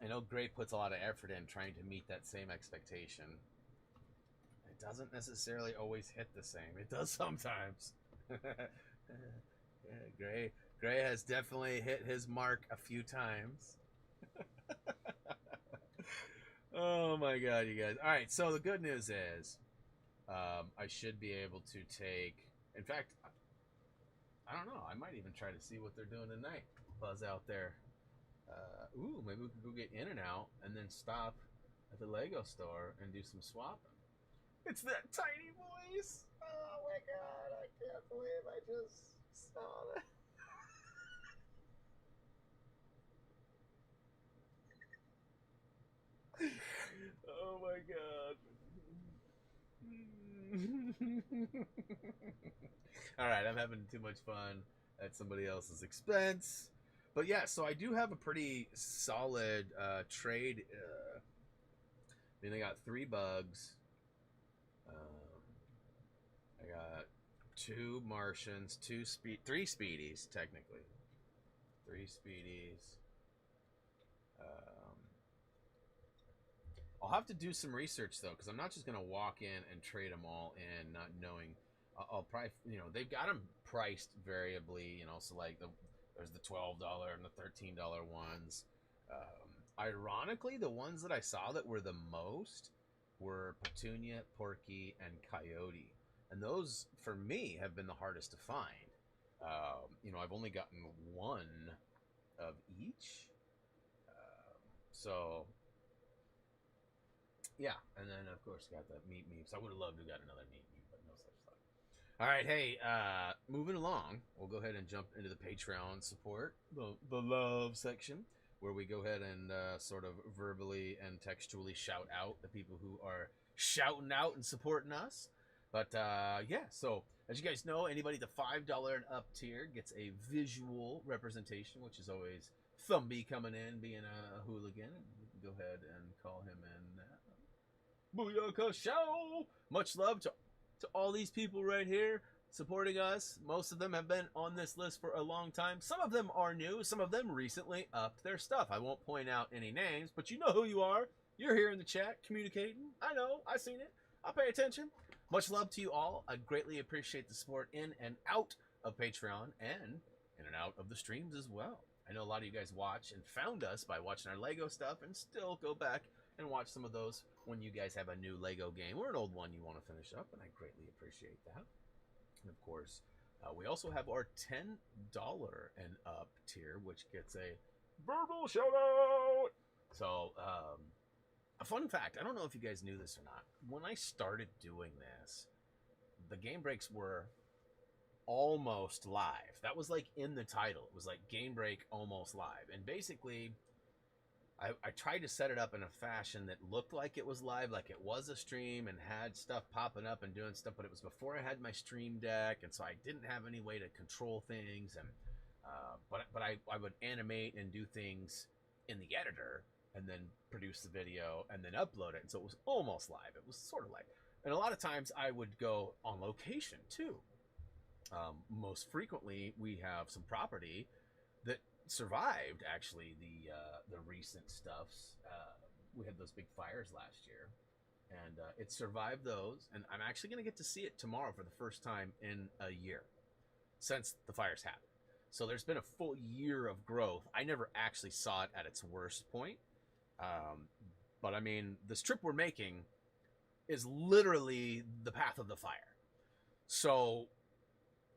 I know Gray puts a lot of effort in trying to meet that same expectation. It doesn't necessarily always hit the same. It does sometimes. Yeah, Gray has definitely hit his mark a few times. Oh my god, you guys. Alright, so the good news is I should be able to take... In fact, I don't know. I might even try to see what they're doing tonight. Buzz out there. Ooh, maybe we could go get In-N-Out and then stop at the Lego store and do some swapping. It's that tiny voice. Oh my god, I can't believe I just saw that. Oh my god. Alright, I'm having too much fun at somebody else's expense. But yeah, so I do have a pretty solid trade. I mean, I got three bugs. I got two Martians, three Speedies, technically. Three Speedies. I'll have to do some research though, because I'm not just gonna walk in and trade them all in, not knowing. I'll probably, they've got them priced variably, so like there's the $12 and the $13 ones. Ironically, the ones that I saw that were the most were Petunia, Porky, and Coyote, and those for me have been the hardest to find. I've only gotten one of each, so Yeah, and then of course got the meat meme. So I would have loved to have got another meat meme, but no such luck. All right, hey, moving along, we'll go ahead and jump into the Patreon support, the love section, where we go ahead and sort of verbally and textually shout out the people who are shouting out and supporting us. But yeah, so as you guys know, anybody the $5 and up tier gets a visual representation, which is always Thumby coming in, being a hooligan. You can go ahead and call him in. Booyaka Show! Much love to all these people right here supporting us. Most of them have been on this list for a long time. Some of them are new. Some of them recently upped their stuff. I won't point out any names, but you know who you are. You're here in the chat communicating. I know. I've seen it. I'll pay attention. Much love to you all. I greatly appreciate the support in and out of Patreon and in and out of the streams as well. I know a lot of you guys watch and found us by watching our Lego stuff and still go back and watch some of those when you guys have a new Lego game or an old one you want to finish up, and I greatly appreciate that. And of course, we also have our $10 and up tier, which gets a verbal shout out. So, a fun fact, I don't know if you guys knew this or not. When I started doing this, the game breaks were almost live. That was like in the title. It was like Game Break almost live. And basically, I tried to set it up in a fashion that looked like it was live, like it was a stream and had stuff popping up and doing stuff, but it was before I had my stream deck, and so I didn't have any way to control things. And but I would animate and do things in the editor and then produce the video and then upload it, and so it was almost live. It was sort of like, and a lot of times I would go on location too. Most frequently, we have some property that survived actually the recent stuffs. We had those big fires last year, and it survived those. And I'm actually going to get to see it tomorrow for the first time in a year since the fires happened. So there's been a full year of growth. I never actually saw it at its worst point. But I mean, the strip we're making is literally the path of the fire. So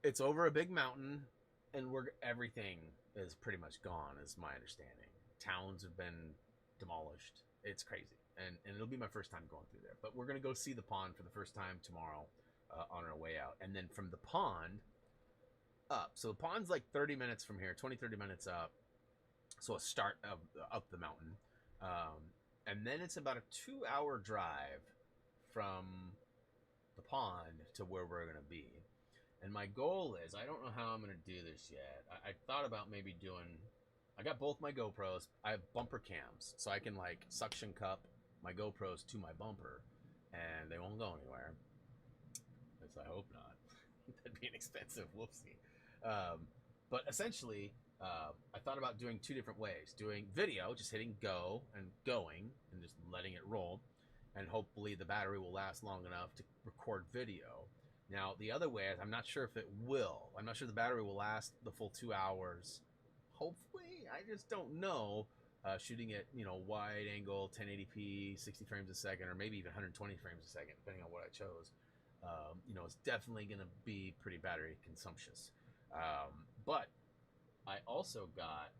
it's over a big mountain, and everything is pretty much gone, is my understanding. Towns have been demolished. It's crazy. And it'll be my first time going through there. But we're going to go see the pond for the first time tomorrow on our way out. And then from the pond up. So the pond's like 30 minutes from here, 20, 30 minutes up. So a start up the mountain. And then it's about a 2-hour drive from the pond to where we're going to be. And my goal is, I don't know how I'm going to do this yet. I thought about maybe doing, I got both my GoPros. I have bumper cams, so I can like suction cup my GoPros to my bumper, and they won't go anywhere. At least I hope not. That'd be an expensive whoopsie. But essentially, I thought about doing 2 different ways. Doing video, just hitting go and going, and just letting it roll. And hopefully the battery will last long enough to record video. Now, the other way is, I'm not sure if it will. I'm not sure the battery will last the full 2 hours. Hopefully, I just don't know. Shooting at, wide angle, 1080p, 60 frames a second, or maybe even 120 frames a second, depending on what I chose. It's definitely going to be pretty battery consumptious. But I also got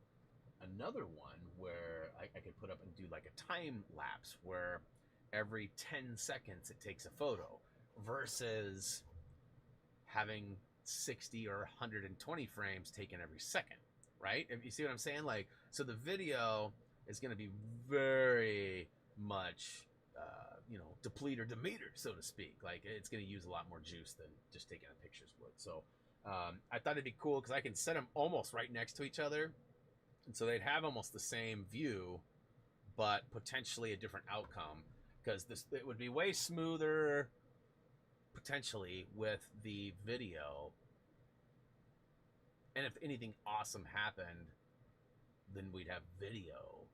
another one where I could put up and do like a time lapse where every 10 seconds it takes a photo versus having 60 or 120 frames taken every second, right? If you see what I'm saying? Like, so the video is going to be very much, deplete or demeter, so to speak. Like, it's going to use a lot more juice than just taking a pictures would. So I thought it'd be cool because I can set them almost right next to each other. And so they'd have almost the same view, but potentially a different outcome, because it would be way smoother potentially with the video, and if anything awesome happened, then we'd have video,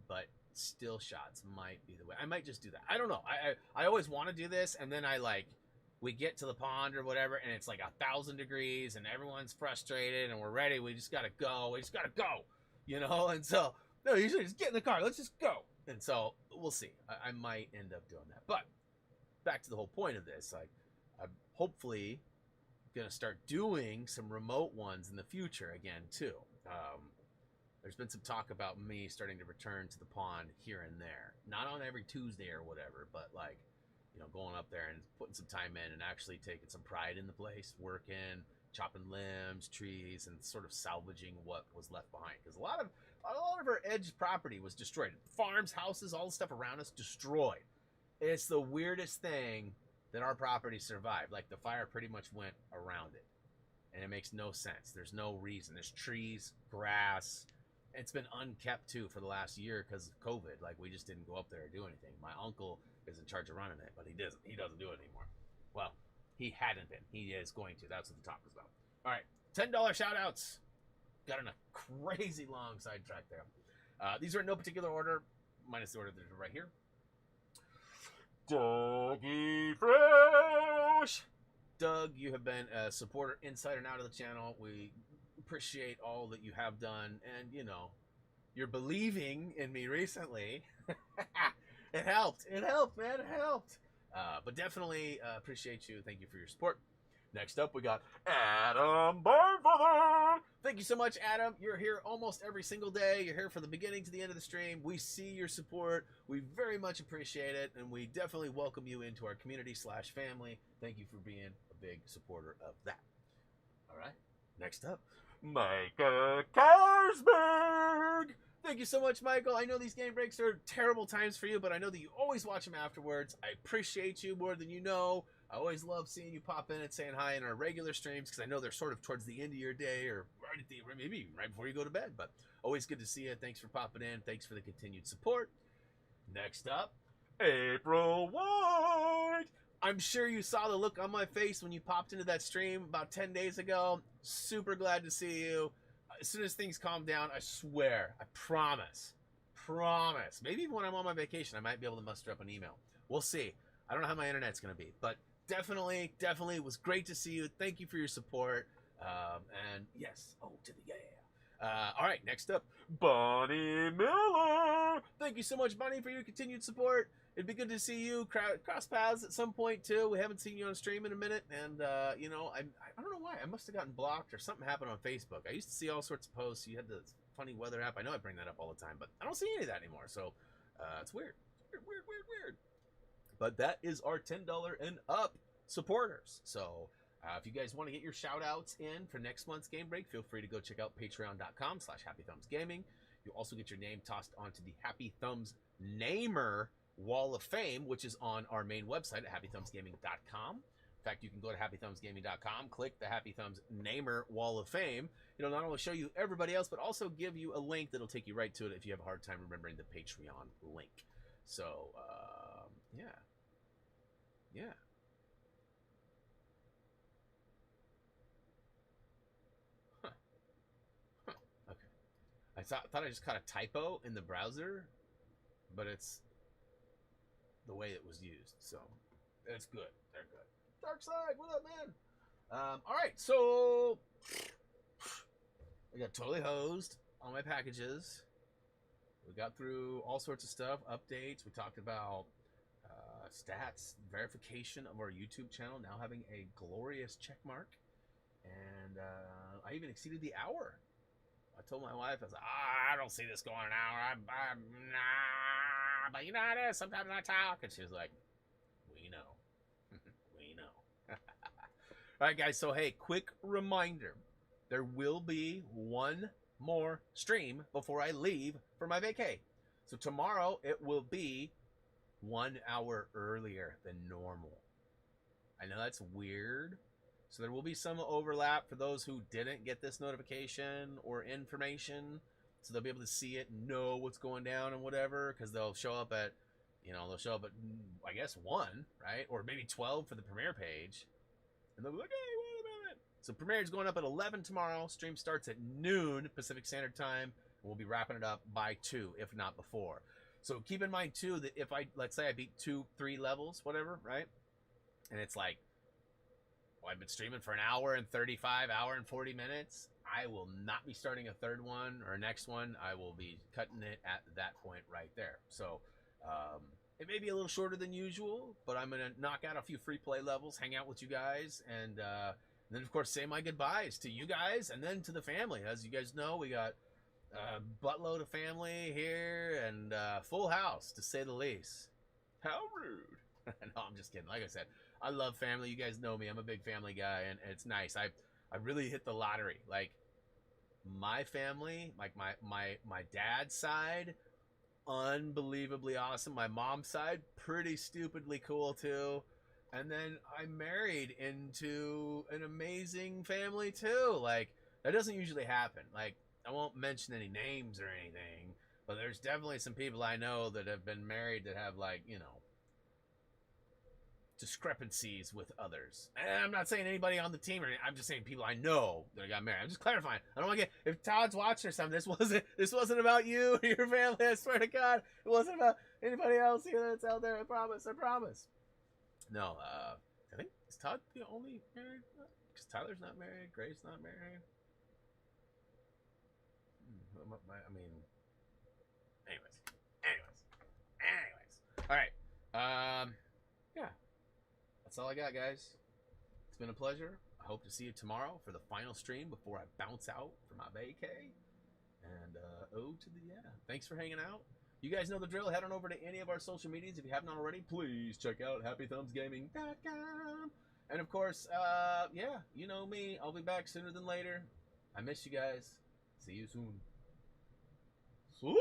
but still shots might be the way. I might just do that. I don't know. I always want to do this, and then we get to the pond or whatever, and it's like 1,000 degrees, and everyone's frustrated, and we're ready. We just gotta go. And so no, usually just get in the car. Let's just go. And so we'll see. I might end up doing that. But back to the whole point of this, like, I'm hopefully gonna start doing some remote ones in the future again too. there's been some talk about me starting to return to the pond here and there. Not on every Tuesday or whatever, but like, going up there and putting some time in and actually taking some pride in the place, working, chopping limbs, trees, and sort of salvaging what was left behind. Because a lot of our edge property was destroyed. Farms, houses, all the stuff around us destroyed. It's the weirdest thing that our property survived. Like, the fire pretty much went around it. And it makes no sense. There's no reason. There's trees, grass. It's been unkept, too, for the last year because of COVID. Like, we just didn't go up there or do anything. My uncle is in charge of running it, but he doesn't do it anymore. Well, he hadn't been. He is going to. That's what the talk was about. All right, $10 shout-outs. Got in a crazy long sidetrack there. These are in no particular order, minus the order that are right here. Dougie Fresh. Doug, you have been a supporter inside and out of the channel. We appreciate all that you have done, and you're believing in me recently. It helped, man. It helped. But definitely appreciate you. Thank you for your support. Next up, we got Adam Barnfather. Thank you so much, Adam. You're here almost every single day. You're here from the beginning to the end of the stream. We see your support. We very much appreciate it, and we definitely welcome you into our community/family. Thank you for being a big supporter of that. All right. Next up, Micah Karsberg. Thank you so much, Michael. I know these game breaks are terrible times for you, but I know that you always watch them afterwards. I appreciate you more than you know. I always love seeing you pop in and saying hi in our regular streams because I know they're sort of towards the end of your day or right at the maybe right before you go to bed. But always good to see you. Thanks for popping in. Thanks for the continued support. Next up, April White. I'm sure you saw the look on my face when you popped into that stream about 10 days ago. Super glad to see you. As soon as things calm down, I swear, I promise. Maybe even when I'm on my vacation, I might be able to muster up an email. We'll see. I don't know how my internet's going to be, but definitely, it was great to see you. Thank you for your support. And yes, to the yeah. All right, next up, Bonnie Miller. Thank you so much, Bonnie, for your continued support. It'd be good to see you cross paths at some point too. We haven't seen you on stream in a minute, and I don't know why. I must have gotten blocked or something happened on Facebook. I used to see all sorts of posts. You had the funny weather app. I know I bring that up all the time, but I don't see any of that anymore. So it's weird. Weird. But that is our $10 and up supporters. So if you guys want to get your shout outs in for next month's Game Break, feel free to go check out patreon.com/HappyThumbsGaming. You'll also get your name tossed onto the Happy Thumbs Namer Wall of Fame, which is on our main website at HappyThumbsGaming.com. In fact, you can go to HappyThumbsGaming.com, click the Happy Thumbs Namer Wall of Fame. It'll not only show you everybody else, but also give you a link that'll take you right to it if you have a hard time remembering the Patreon link. So, yeah. Okay. I thought I just caught a typo in the browser, but it's the way it was used. So, it's good. They're good. Dark Side, what up, man? All right, so I got totally hosed on my packages. We got through all sorts of stuff, updates. We talked about stats, verification of our YouTube channel now having a glorious check mark, and I even exceeded the hour. I told my wife, I was like, I don't see this going an hour. Nah, but you know how it is. Sometimes I talk, and she was like, we know. We know. All right, guys, so hey, quick reminder. There will be one more stream before I leave for my vacay. So tomorrow it will be 1 hour earlier than normal. I know that's weird. So there will be some overlap for those who didn't get this notification or information. So they'll be able to see it and know what's going down and whatever, because they'll show up at, I guess 1, right? Or maybe 12 for the premiere page. And they'll be like, hey, wait a minute. So premiere is going up at 11 tomorrow. Stream starts at noon Pacific Standard Time. And we'll be wrapping it up by 2, if not before. So keep in mind, too, that if let's say I beat 2-3 levels, whatever, right? And it's like, I've been streaming for an hour and 35, hour and 40 minutes. I will not be starting a third one or a next one. I will be cutting it at that point right there. So it may be a little shorter than usual, but I'm going to knock out a few free play levels, hang out with you guys, and then, of course, say my goodbyes to you guys and then to the family. As you guys know, we got buttload of family here and full house to say the least. How rude. No, I'm just kidding. Like I said, I love family. You guys know me. I'm a big family guy, and it's nice. I really hit the lottery. Like my family, like my dad's side, unbelievably awesome. My mom's side, pretty stupidly cool too. And then I married into an amazing family too. Like that doesn't usually happen. Like I won't mention any names or anything, but there's definitely some people I know that have been married that have like, you know, discrepancies with others. And I'm not saying anybody on the team or anything. I'm just saying people I know that got married. I'm just clarifying. I don't want to get if Todd's watching or something. This wasn't about you or your family. I swear to God, it wasn't about anybody else here that's out there. I promise. I promise. No, I think is Todd the only married? Because Tyler's not married. Grace not married. I mean, anyways. All right. Yeah. That's all I got, guys. It's been a pleasure. I hope to see you tomorrow for the final stream before I bounce out for my vacay. And thanks for hanging out. You guys know the drill. Head on over to any of our social medias if you haven't already. Please check out happythumbsgaming.com. And of course, you know me. I'll be back sooner than later. I miss you guys. See you soon. Swoop!